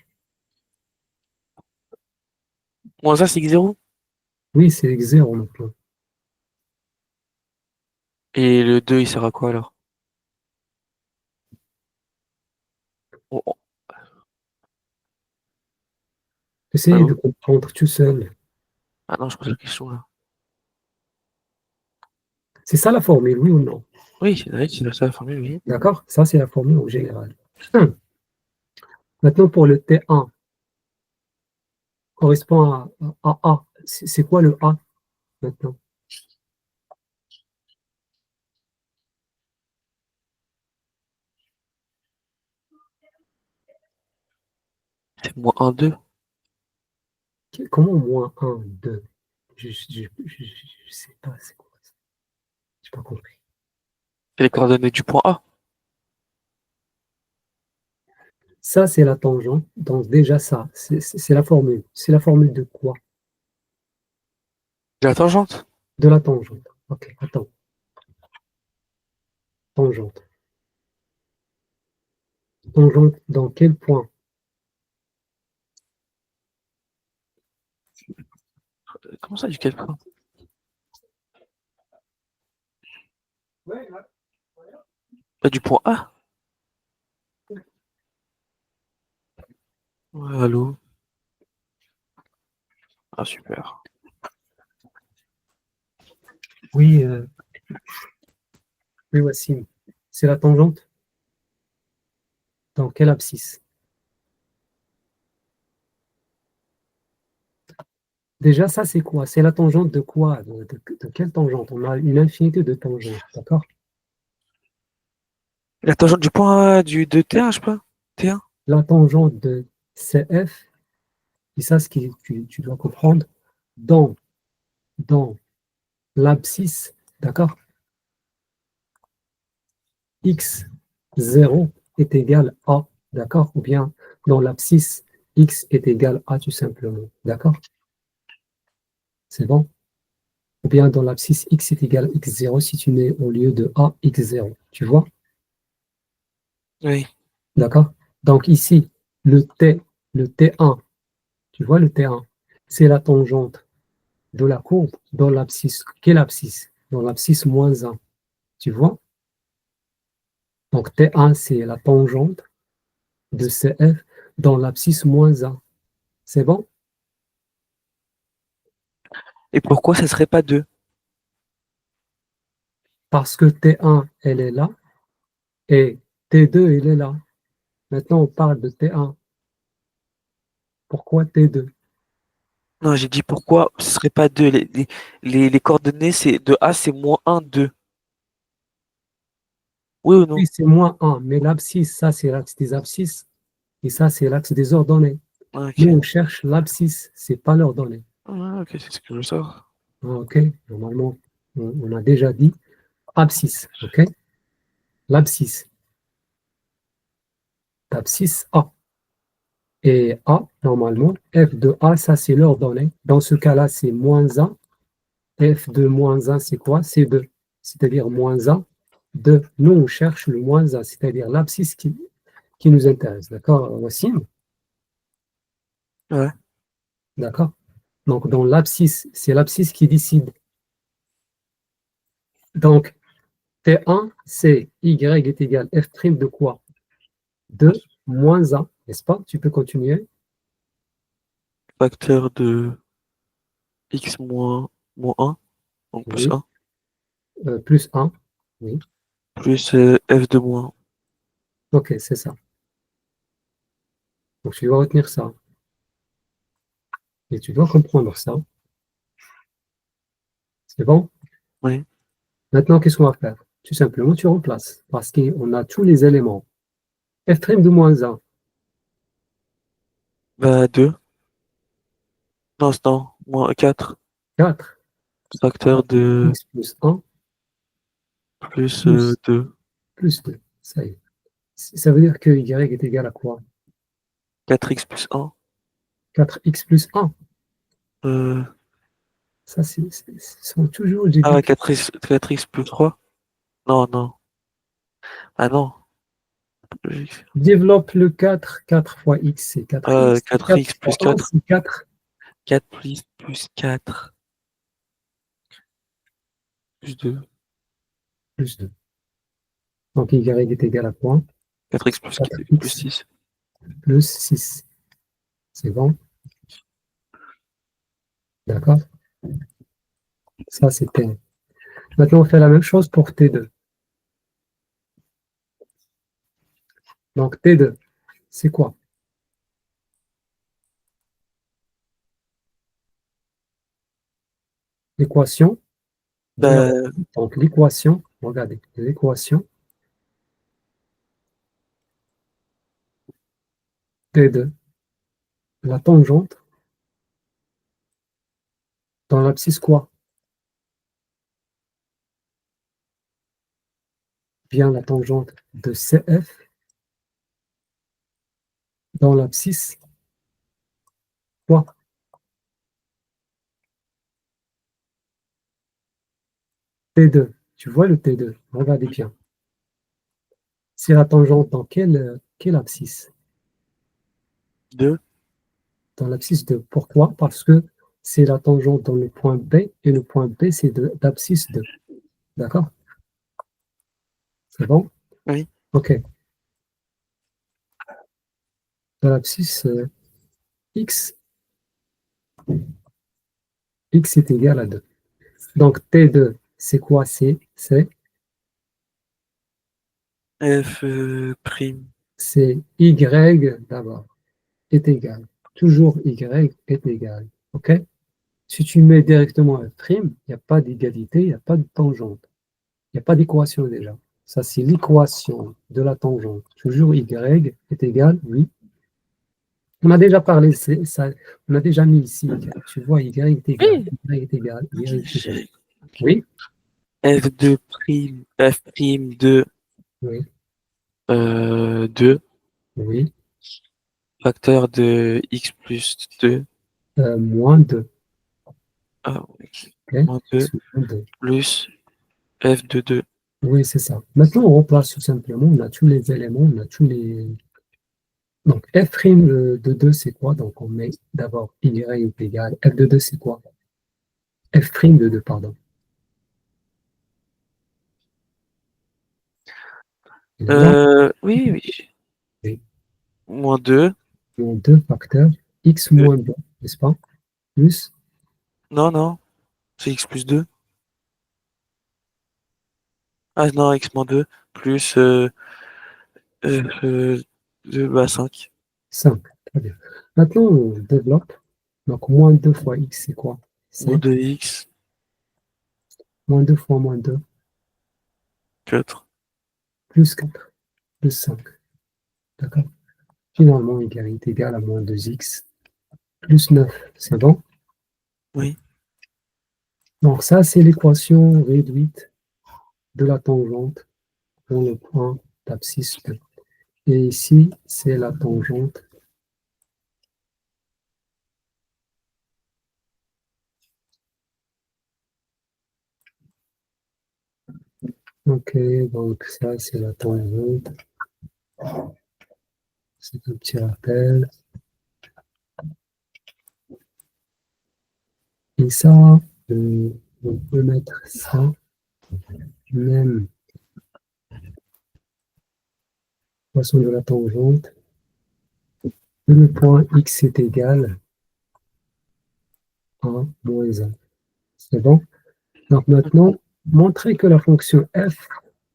B: moins 1, c'est X0.
A: Oui, c'est X0 maintenant.
B: Et le 2, il sert à quoi alors? Oh, oh,
A: Essayez de
B: allô?
A: comprendre tout seul.
B: Ah non, je pose la question là.
A: C'est ça la formule, oui ou non?
B: Oui, c'est ça la formule, oui.
A: D'accord? Ça, c'est la formule en général. Maintenant, pour le T1, correspond à A. C'est quoi le A maintenant?
B: C'est moins 1, 2.
A: Comment moins un 2? Je sais pas, c'est quoi ça? J'ai pas compris.
B: C'est les coordonnées du point A.
A: Ça, c'est la tangente. Donc, déjà, ça, c'est la formule. C'est la formule de quoi?
B: De la tangente.
A: De la tangente. Ok, attends. Tangente. Tangente dans quel point?
B: Comment ça, du quel point? Pas du point A. Ouais, allô? Ah, super.
A: Oui, oui, Wassim. C'est la tangente dans quelle abscisse? Déjà, ça, c'est quoi? C'est la tangente de quoi? De quelle tangente? On a une infinité de tangentes, d'accord?
B: La tangente du point A, de T1, je sais pas. T1.
A: La tangente de CF, et ça, ce que tu dois comprendre, dans, dans l'abscisse, d'accord? X0 est égal à, d'accord? Ou bien dans l'abscisse, X est égal à tout simplement, d'accord? C'est bon? Ou bien dans l'abscisse, X est égal à X0 si tu mets au lieu de A, X0. Tu vois?
B: Oui.
A: D'accord? Donc ici, le T1, tu vois le T1, c'est la tangente de la courbe dans l'abscisse. Quelle abscisse? Dans l'abscisse moins 1. Tu vois? Donc T1, c'est la tangente de CF dans l'abscisse moins 1. C'est bon?
B: Et pourquoi ça serait pas 2?
A: Parce que T1, elle est là, et T2, elle est là. Maintenant, on parle de T1. Pourquoi T2?
B: Non, j'ai dit pourquoi ce serait pas 2. Les coordonnées c'est de A, c'est moins 1, 2. Oui ou non?
A: Oui, c'est moins 1, mais l'abscisse, ça, c'est l'axe des abscisses, et ça, c'est l'axe des ordonnées.
B: Ah,
A: Nous,
B: ok.
A: on cherche l'abscisse, c'est pas l'ordonnée.
B: Ah, ok, c'est ce que je veux savoir.
A: OK? Normalement, on a déjà dit abscisse. OK? L'abscisse. L'abscisse A. Et A, normalement, F de A, ça, c'est l'ordonnée. Dans ce cas-là, c'est moins 1. F de moins 1, c'est quoi? C'est 2. C'est-à-dire moins 1, 2. Nous, on cherche le moins 1, c'est-à-dire l'abscisse qui nous intéresse. D'accord, Wassim?
B: Ouais.
A: D'accord? Donc, dans l'abscisse, c'est l'abscisse qui décide. Donc, T1, c'est Y est égal F' de quoi? 2 moins 1, n'est-ce pas? Tu peux continuer.
B: Facteur de x moins 1, donc plus
A: Oui.
B: 1,
A: Plus 1. Oui.
B: plus f de moins 1.
A: Ok, c'est ça. Donc tu dois retenir ça. Et tu dois comprendre ça. C'est bon?
B: Oui.
A: Maintenant, qu'est-ce qu'on va faire? Tout simplement, tu remplaces. Parce qu'on a tous les éléments. F' de moins 1,
B: Bah 2. Non, c'est non, moins 4.
A: 4.
B: Facteur de
A: X plus 1,
B: plus
A: plus,
B: 2.
A: plus 2. Ça y est. Ça veut dire que Y est égal à quoi?
B: 4x plus 1.
A: 4x plus 1.
B: Euh,
A: Ça, ce sont toujours des
B: ah,
A: big.
B: 4x plus 3. Non, non. Ah non. Logique.
A: Développe le 4. 4 fois x, c'est 4x. 4
B: 4x
A: fois
B: plus
A: 1,
B: 4.
A: c'est 4
B: 4 plus 4 plus 2.
A: plus 2. Donc, Y est égal à quoi?
B: 4x plus
A: 4x
B: 6.
A: plus 6. C'est bon? D'accord? Ça, c'est T1. Maintenant, on fait la même chose pour T2. Donc, T2, c'est quoi? L'équation de la...
B: Bah,
A: Donc, l'équation, regardez, l'équation T2, la tangente dans l'abscisse quoi? Bien la tangente de CF dans l'abscisse quoi? T2. Tu vois le T2? Regardez bien. C'est la tangente dans quelle abscisse?
B: 2.
A: Dans l'abscisse 2. Pourquoi? Parce que c'est la tangente dans le point B et le point B, c'est d'abscisse 2. D'accord? C'est bon?
B: Oui.
A: OK. Dans l'abscisse X, X est égal à 2. Donc T2, c'est quoi?
B: F prime.
A: C'est Y d'abord, est égal. Toujours Y est égal. OK? Si tu mets directement un prime, il n'y a pas d'égalité, il n'y a pas de tangente. Il n'y a pas d'équation déjà. Ça, c'est l'équation de la tangente. Toujours Y est égal, oui. On a déjà parlé, ça, on a déjà mis ici. Tu vois, Y est égal,
B: Oui.
A: Y est égal, Y est égal. Oui,
B: F2 prime. F prime de
A: oui,
B: 2.
A: oui.
B: Facteur de x plus 2.
A: Moins 2.
B: Ah, oui.
A: OK?
B: Moins 2
A: X moins 2.
B: plus f de 2.
A: Oui, c'est ça. Maintenant, on remplace tout simplement. On a tous les éléments, on a tous les. Donc, f' de 2, c'est quoi? Donc, on met d'abord y est égal. F de 2, c'est quoi? F' de 2, pardon. Il est là.
B: Oui, oui.
A: Oui.
B: Moins 2.
A: Moins 2 facteurs x moins 2, n'est-ce pas? Plus,
B: Non, non. C'est x plus 2. Ah non, x moins 2 plus 2, bah 5.
A: 5. Très bien. Maintenant, on développe. Donc, moins 2 fois x, c'est quoi?
B: Moins
A: C'est
B: 2x,
A: moins 2 fois moins 2,
B: 4.
A: plus 4, plus 5. D'accord? Finalement, y est égal à moins 2x, plus 9. C'est bon?
B: Oui.
A: Donc, ça, c'est l'équation réduite de la tangente dans le point d'abscisse 2. Et ici, c'est la tangente. Ok, donc ça, c'est la tangente. C'est un petit rappel. Et ça, on peut mettre ça même L'équation de la tangente. Le point x est égal à moins 1. C'est bon? Donc maintenant, montrer que la fonction f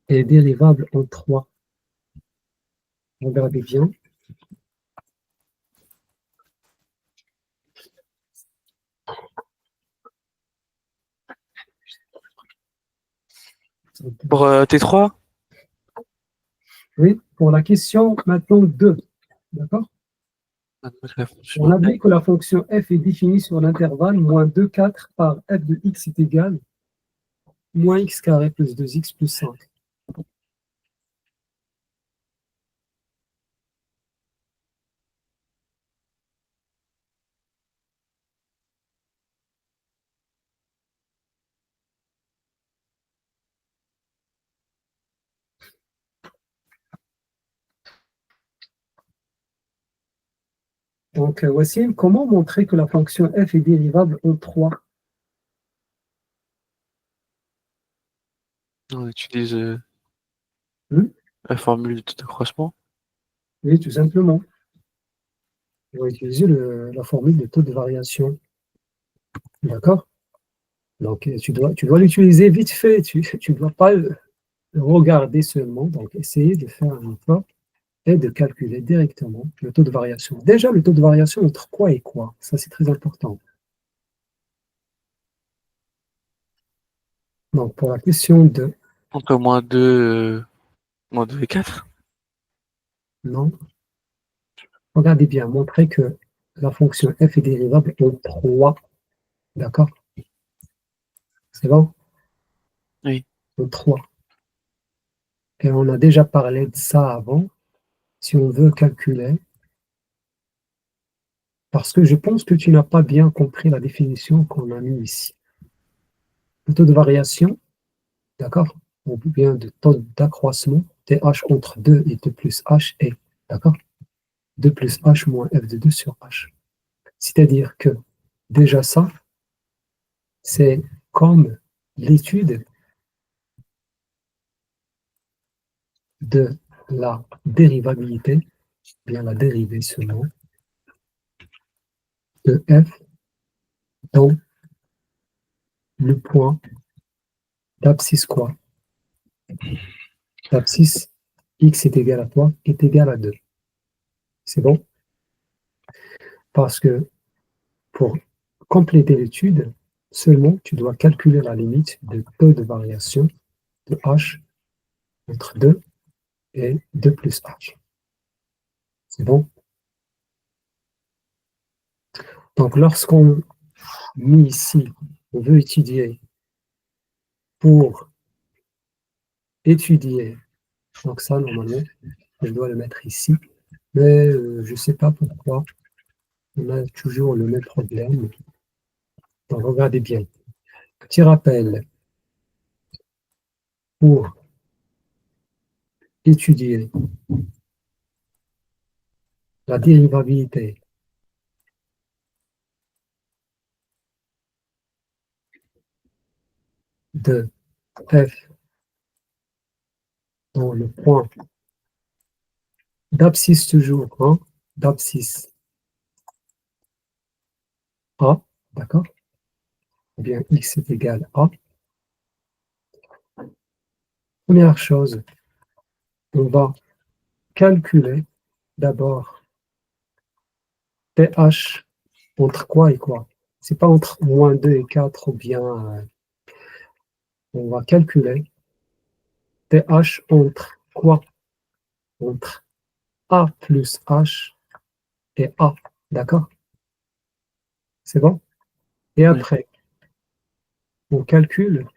A: est dérivable en 3. Regardez bien.
B: Pour T3,
A: Oui, pour la question maintenant 2. D'accord?
B: la
A: On
B: fonction
A: a dit que la fonction f est définie sur l'intervalle moins 2, 4 par f de x est égal moins x carré plus 2x plus 5. Donc, voici comment montrer que la fonction f est dérivable en 3.
B: on utilise
A: Hmm?
B: la formule de décroissement.
A: Oui, tout simplement. On va utiliser la formule de taux de variation. D'accord? Donc, tu dois l'utiliser vite fait. Tu ne dois pas le regarder seulement. Donc, essayer de faire un effort et de calculer directement le taux de variation. Déjà, le taux de variation entre quoi et quoi? Ça, c'est très important. Donc, pour la question de
B: Entre moins deux et 4.
A: non, regardez bien, montrer que la fonction f est dérivable en 3. D'accord? C'est bon?
B: Oui.
A: En 3. Et on a déjà parlé de ça avant. Si on veut calculer, parce que je pense que tu n'as pas bien compris la définition qu'on a mis ici. Le taux de variation, d'accord? Ou bien de taux d'accroissement, TH entre 2 et 2 plus H est, d'accord? 2 plus H moins F de 2 sur H. C'est-à-dire que déjà ça, c'est comme l'étude de la dérivabilité, bien la dérivée seulement, de F dans le point d'abscisse quoi? L'abscisse x est égal à quoi? Est égal à 2. C'est bon? Parce que pour compléter l'étude, seulement tu dois calculer la limite de taux de variation de h entre 2 et 2 plus h. C'est bon? Donc lorsqu'on met ici, on veut étudier pour étudier, donc ça normalement, je dois le mettre ici, mais je ne sais pas pourquoi, on a toujours le même problème. Donc regardez bien. Petit rappel, pour étudier la dérivabilité de f dans le point d'abscisse toujours, hein, d'abscisse A, d'accord? Ou bien x est égal à. Première chose, on va calculer d'abord TH entre quoi et quoi? C'est pas entre moins 2 et 4 ou bien on va calculer TH entre quoi? Entre A plus H et A, d'accord? C'est bon? Et
B: Oui.
A: après, on calcule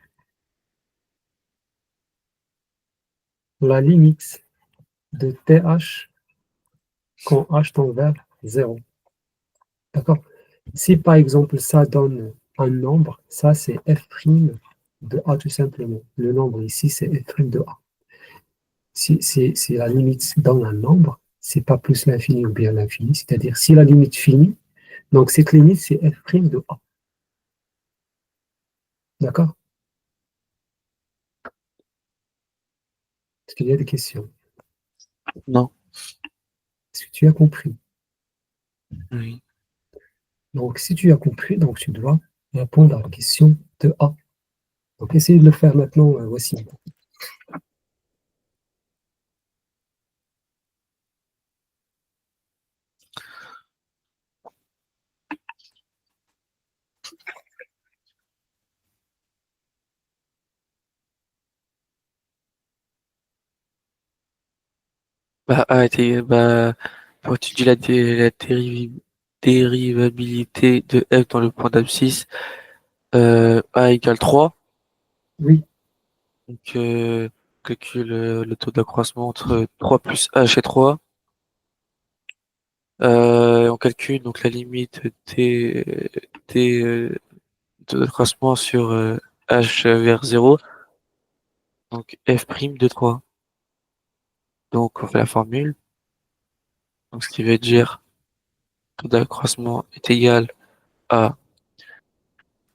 A: la limite de TH quand H tend vers 0. D'accord? Si par exemple ça donne un nombre, ça c'est f' de A tout simplement. Le nombre ici c'est f' de A. Si la limite donne un nombre, c'est pas plus l'infini ou bien l'infini, c'est-à-dire si la limite finit, donc cette limite c'est f' de A. D'accord? Est-ce qu'il y a des questions?
B: Non.
A: Est-ce que tu as compris?
B: Oui.
A: Donc, si tu as compris, donc tu dois répondre à la question de A. Donc, essayez de le faire maintenant, voici.
B: Bah, A était, bah, pour étudier dérivabilité de f dans le point d'abscisse, A égale 3.
A: Oui,
B: Donc, calcule le taux d'accroissement entre 3 plus h et 3. On calcule donc la limite des taux d'accroissement sur h vers 0. Donc, f' de 3. Donc, on fait la formule. Donc, ce qui veut dire que le taux d'accroissement est égal à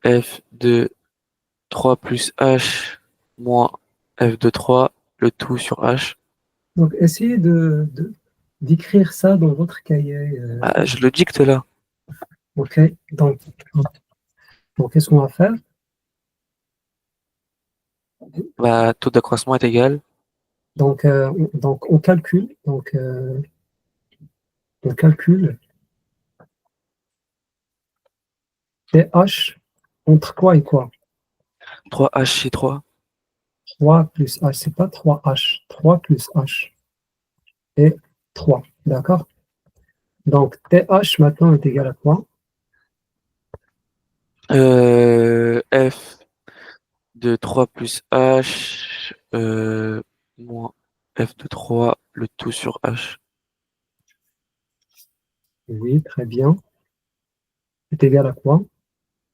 B: f de 3 plus h moins f de 3, le tout sur h.
A: donc essayez d'écrire ça dans votre cahier.
B: Ah, je le dicte là.
A: OK, donc qu'est-ce qu'on va faire?
B: Bah, taux d'accroissement est égal.
A: Donc, on calcule, on calcule TH entre quoi et quoi?
B: 3h c'est 3.
A: 3 plus H, c'est pas 3H, 3 plus H et 3, d'accord? Donc, TH maintenant est égal à quoi?
B: F de 3 plus h moins f de 3, le tout sur h.
A: Oui, très bien. Est égal à quoi?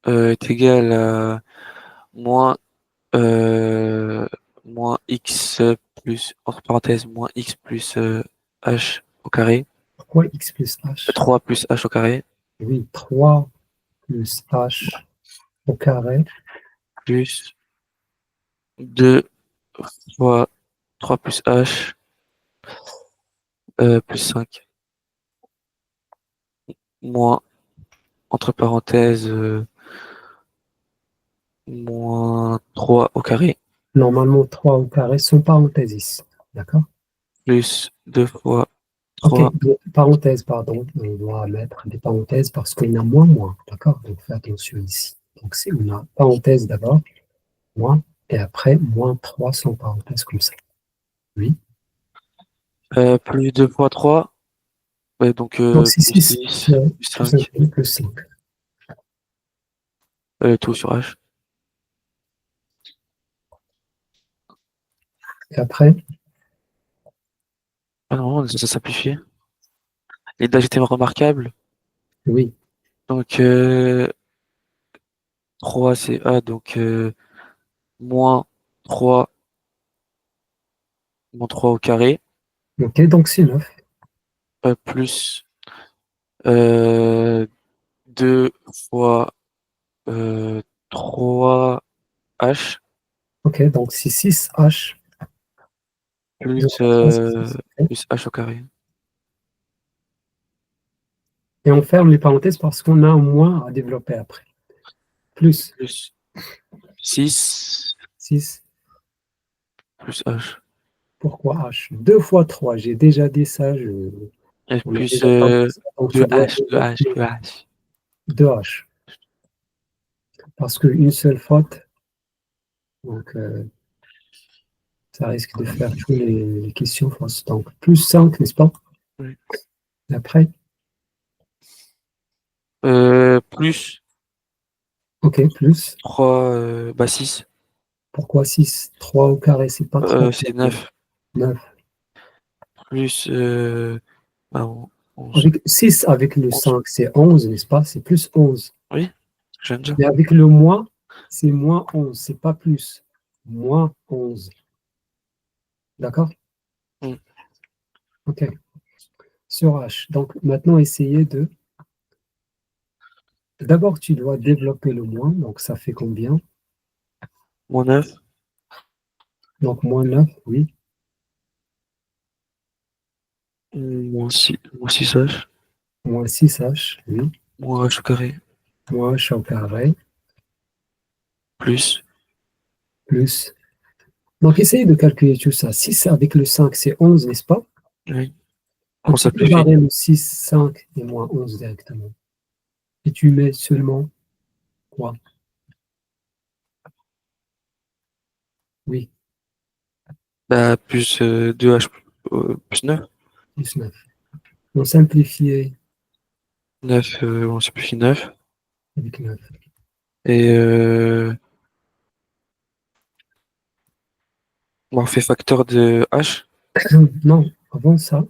B: Est égal à moins, euh, moins x plus, entre parenthèses, moins x plus h au carré.
A: Pourquoi X plus H?
B: 3 plus h au carré,
A: Oui, 3 plus H au carré.
B: plus 2 fois 3 plus h, plus 5, moins, entre parenthèses, moins 3 au carré,
A: Normalement, 3 au carré sans parenthèse ici. D'accord?
B: plus 2 fois
A: OK,
B: 3,
A: parenthèse, pardon. On doit mettre des parenthèses parce qu'il y a moins, moins. D'accord? Donc, fais attention ici. Donc, c'est on a parenthèse d'abord, moins, et après, moins 3 sans parenthèse comme ça. Oui.
B: plus 2 fois 3, ouais, donc
A: Donc, c'est
B: plus
A: 6,
B: 6, plus
A: tout
B: 5,
A: simplement, plus 5.
B: tout sur h.
A: Et après,
B: Ah non, ça simplifie. Les dates étaient remarquables.
A: oui.
B: Donc 3 c'est A, donc moins 3, moins 3 au carré,
A: OK, donc c'est 9.
B: plus euh, 2 fois 3h,
A: OK, donc c'est 6H.
B: plus,
A: 2 fois 3, c'est 6. OK.
B: plus h au carré,
A: Et on ferme les parenthèses parce qu'on a un moins à développer après. Plus
B: plus 6,
A: 6.
B: plus h.
A: Pourquoi H? 2 fois 3, j'ai déjà dit ça.
B: Et
A: On a
B: plus
A: déjà parlé de ça. Donc, tu dois
B: 2h, 2h,
A: développer
B: 2h.
A: 2H. Parce qu'une seule faute, donc, ça risque de faire toutes les questions fausses. Donc, plus 5, n'est-ce pas?
B: Oui.
A: Et après,
B: Plus
A: OK, plus.
B: 3, bah 6,
A: Pourquoi 6? 3 au carré, c'est pas 3 au
B: c'est
A: carré.
B: 9,
A: 9.
B: plus bah, 11.
A: Avec 6 avec le
B: 11.
A: 5, c'est 11, n'est-ce pas? C'est plus 11.
B: Oui, je viens de dire.
A: Mais avec le moins, c'est moins 11, c'est pas plus. Moins 11. D'accord?
B: Mm.
A: OK. Sur H. Donc, maintenant, essayez de. D'abord, tu dois développer le moins. Donc, ça fait combien?
B: Moins 9,
A: Donc, moins 9, oui.
B: moins 6h,
A: moins 6h, oui,
B: moins h au carré,
A: moins h au carré,
B: plus,
A: plus. Donc, essayez de calculer tout ça. 6 avec le 5, c'est 11, n'est-ce pas?
B: oui, on
A: Donc, tu peux
B: simplifie.
A: barrer le 6, 5 et moins 11 directement. Et tu mets seulement quoi? Oui,
B: Bah, plus 2h plus 9.
A: plus 9. On simplifie
B: 9, on simplifie 9.
A: avec 9.
B: Et on fait facteur de h.
A: Non, avant ça,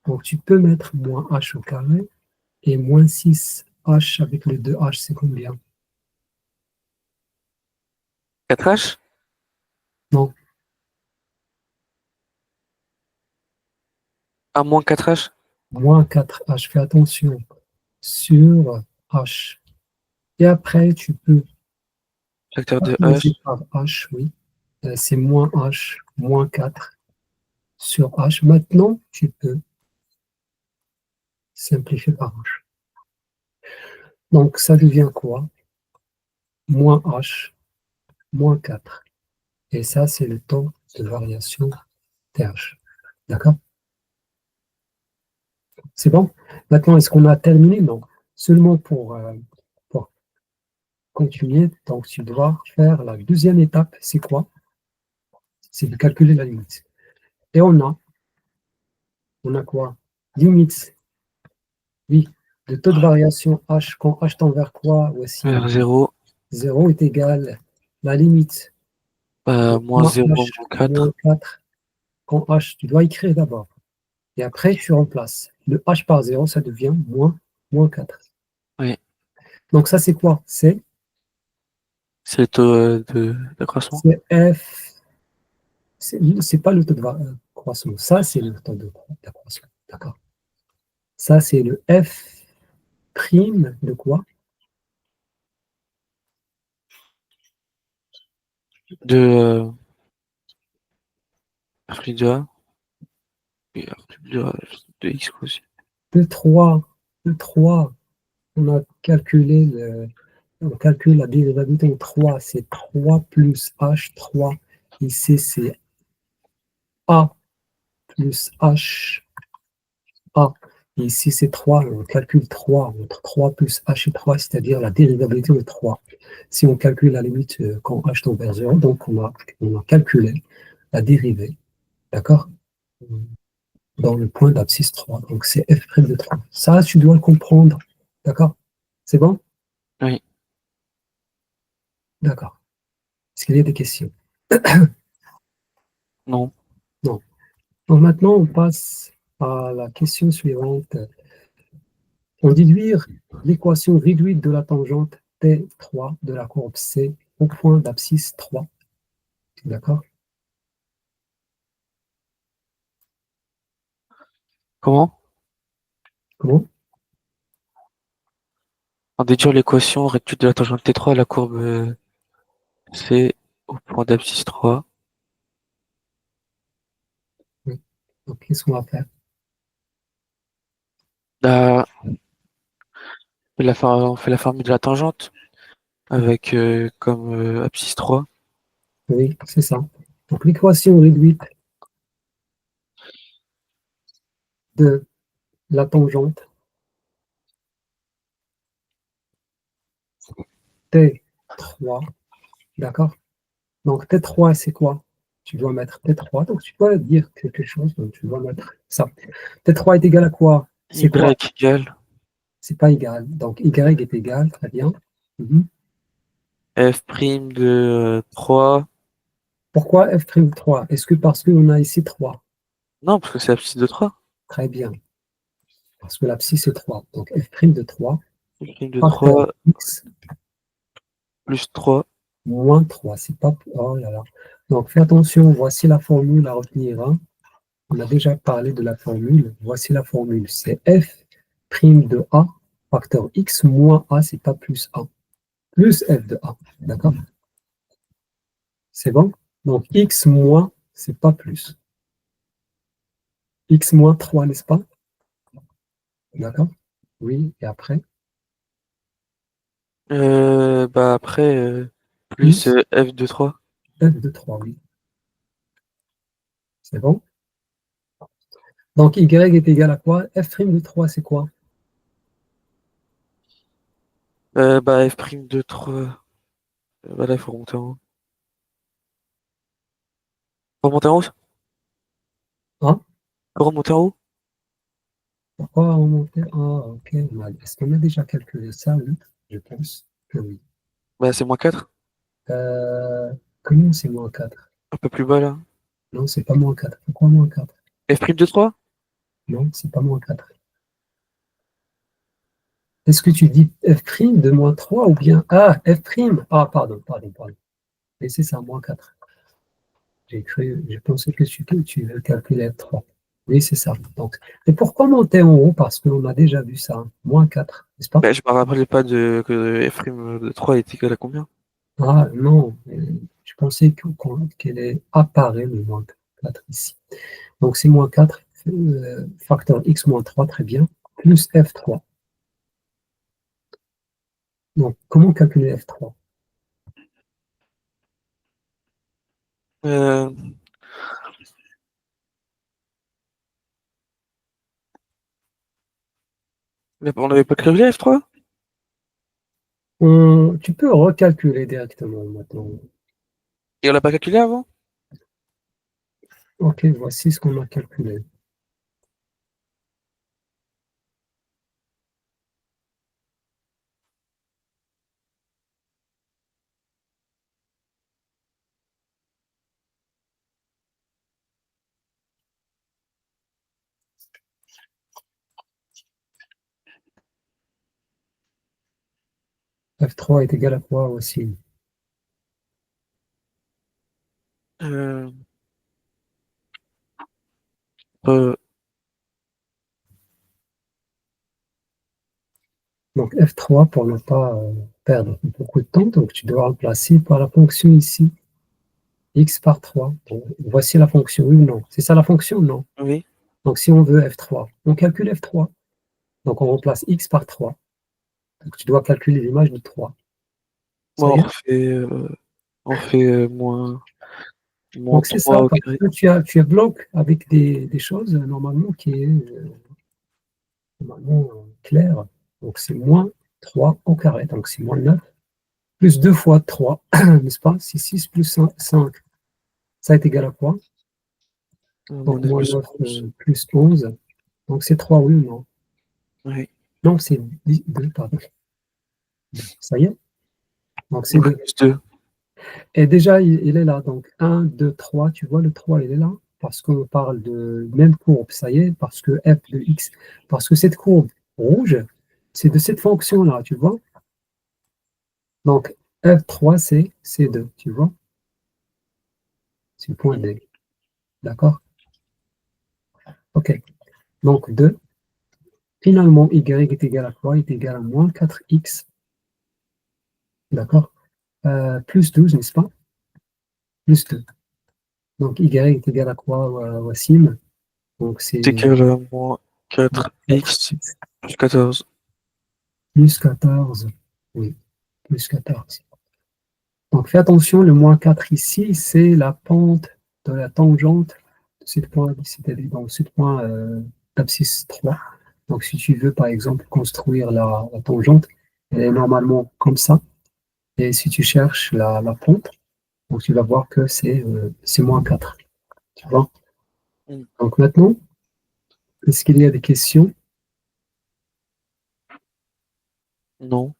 A: donc tu peux mettre moins h au carré et moins 6h avec le 2h, c'est combien?
B: 4h?
A: Non,
B: À moins 4h?
A: moins 4h. Fais attention sur h. Et après, tu peux
B: Facteur de
A: factoriser
B: h.
A: par h, oui. C'est moins h, moins 4 sur h. Maintenant, tu peux simplifier par h. Donc, ça devient quoi? Moins h, moins 4. Et ça, c'est le temps de variation TH. D'accord? C'est bon? Maintenant, est-ce qu'on a terminé? Non. Seulement pour continuer, donc tu dois faire la deuxième étape. C'est quoi? C'est de calculer la limite. Et on a quoi? Limite, oui, le taux de variation h, quand h tend vers quoi? Voici,
B: Vers 0.
A: 0 est égal la limite de
B: Moins
A: moins
B: 0,
A: h
B: moins
A: moins
B: 4.
A: 4. Quand h, tu dois écrire d'abord. Et après, tu remplaces. Le h par 0, ça devient moins 4.
B: Oui,
A: Donc ça, c'est quoi?
B: c'est le taux d'accroissement.
A: C'est F. C'est pas le taux de croissance. Ça, c'est le taux de croissance. D'accord. Ça, c'est le F prime de quoi?
B: De R plus de A. Et R plus de X aussi.
A: De 3. De 3. On a calculé on calcule la dérivabilité en 3. C'est 3 plus H3. Ici, c'est A plus H A. Et ici, c'est 3. On calcule 3 entre 3 plus H et 3, c'est-à-dire la dérivabilité de 3. Si on calcule la limite quand H tend vers 0, donc on a calculé la dérivée, d'accord, dans le point d'abscisse 3. Donc, c'est f' de 3. Ça, tu dois le comprendre, d'accord? C'est bon?
B: Oui,
A: D'accord. Est-ce qu'il y a des questions?
B: non.
A: Non. Donc, maintenant, on passe à la question suivante. On déduire l'équation réduite de la tangente T3 de la courbe C au point d'abscisse 3. D'accord?
B: Comment?
A: Comment?
B: En déduire l'équation rectitude de la tangente T3 à la courbe C au point d'abscisse 3.
A: Oui. Donc, qu'est-ce qu'on va faire?
B: Là, on fait la formule de la tangente avec comme abscisse 3.
A: Oui, c'est ça. Donc, l'équation réduite de la tangente T3, d'accord? Donc, T3, c'est quoi? Tu dois mettre T3, donc tu dois dire quelque chose, donc tu dois mettre ça. T3 est égal à quoi?
B: Y
A: C'est quoi?
B: égale
A: C'est pas égal. Donc, Y est égal, très bien. Mhm.
B: F prime de 3.
A: Pourquoi F'3? Est-ce que parce qu'on a ici 3?
B: Non, parce que c'est abscisse de 3.
A: Très bien, parce que l'abscisse est 3. Donc, F' de 3,
B: F prime de
A: facteur
B: 3
A: X
B: plus 3.
A: moins 3. C'est pas... Oh là là. Donc, fais attention, voici la formule à retenir, hein. On a déjà parlé de la formule. Voici la formule. C'est f' de a, facteur x moins a, c'est pas plus a. Plus f de a. D'accord? C'est bon? Donc x moins, c'est pas plus. x moins 3, n'est-ce pas? D'accord? Oui, et après,
B: Bah après, plus
A: plus
B: f de 3.
A: f de 3, oui. C'est bon? Donc, y est égal à quoi? F' de 3, c'est quoi?
B: Bah f' de 3. Voilà, il faut remonter en haut. Faut remonter en haut?
A: Ah,
B: Faut remonter en haut?
A: pourquoi remonter? Ah, ok. Est-ce qu'on a déjà calculé ça? Oui, je pense que oui.
B: Bah c'est moins 4.
A: Euh, Comment c'est moins 4?
B: Un peu plus bas là.
A: Non, c'est pas moins 4. Pourquoi moins 4?
B: F' de 3?
A: Non, c'est pas moins 4. Est-ce que tu dis f' de moins 3 ou bien ah, f'? Ah, pardon. Et c'est ça, moins 4. J'ai pensé que tu veux calculer f3. Oui, c'est ça. Donc, et pourquoi monter en haut? Parce qu'on a déjà vu ça, hein. Moins 4, n'est-ce pas?
B: Bah je me rappelais pas que f' de 3 est égal à combien?
A: Ah non, je pensais qu'elle est apparaît le moins 4 ici. Donc c'est moins 4, facteur x moins 3, très bien, plus f3. Donc comment calculer f3?
B: Euh, mais on n'avait pas calculé f3?
A: Tu peux recalculer directement maintenant.
B: Et on l'a pas calculé avant?
A: Ok, voici ce qu'on a calculé. F3 est égal à quoi aussi?
B: Euh, euh,
A: Donc F3, pour ne pas perdre beaucoup de temps, donc tu dois remplacer par la fonction ici, x par 3. Donc, voici la fonction, oui ou non? C'est ça la fonction, non?
B: oui.
A: Donc si on veut F3, on calcule F3. Donc on remplace x par 3. Donc tu dois calculer l'image de 3. Ça
B: Bon,
A: y est?
B: on fait moins
A: Donc c'est
B: 3
A: ça,
B: au
A: parce
B: carré.
A: que tu as bloc avec des choses normalement qui est normalement claires. Donc c'est moins 3 au carré. Donc c'est moins 9 plus 2 fois 3, n'est-ce pas? C'est 6 plus 5. Ça est égal à quoi?
B: Moins
A: Donc
B: 9
A: moins
B: plus
A: 9
B: 11.
A: plus 11. Donc c'est 3, oui ou non?
B: Oui.
A: Non, c'est 2, pardon. Ça y est? Donc c'est
B: Donc
A: 2.
B: plus 2.
A: Et déjà, il est là. Donc 1, 2, 3. Tu vois, le 3, il est là. Parce qu'on parle de même courbe. Ça y est, parce que f de x. Parce que cette courbe rouge, c'est de cette fonction-là, tu vois. Donc f3, c'est C2, tu vois. C'est le point D. D'accord? OK. Donc 2. Finalement, y est égal à quoi? Il est égal à moins 4x. D'accord? Plus 12, n'est-ce pas? Plus 2. Donc y est égal à quoi, Wassim? Donc
B: C'est
A: c'est
B: égal à moins
A: moins
B: 4x
A: 4x
B: plus 14.
A: plus 14. Oui, plus 14. Donc fais attention, le moins 4 ici, c'est la pente de la tangente de ce point, c'est-à-dire dans ce point d'abscisse 3. Donc si tu veux par exemple construire la tangente, elle est normalement comme ça. Et si tu cherches la pente, donc tu vas voir que c'est moins 4. Tu vois?
B: Hmm.
A: Donc maintenant, est-ce qu'il y a des questions?
B: Non.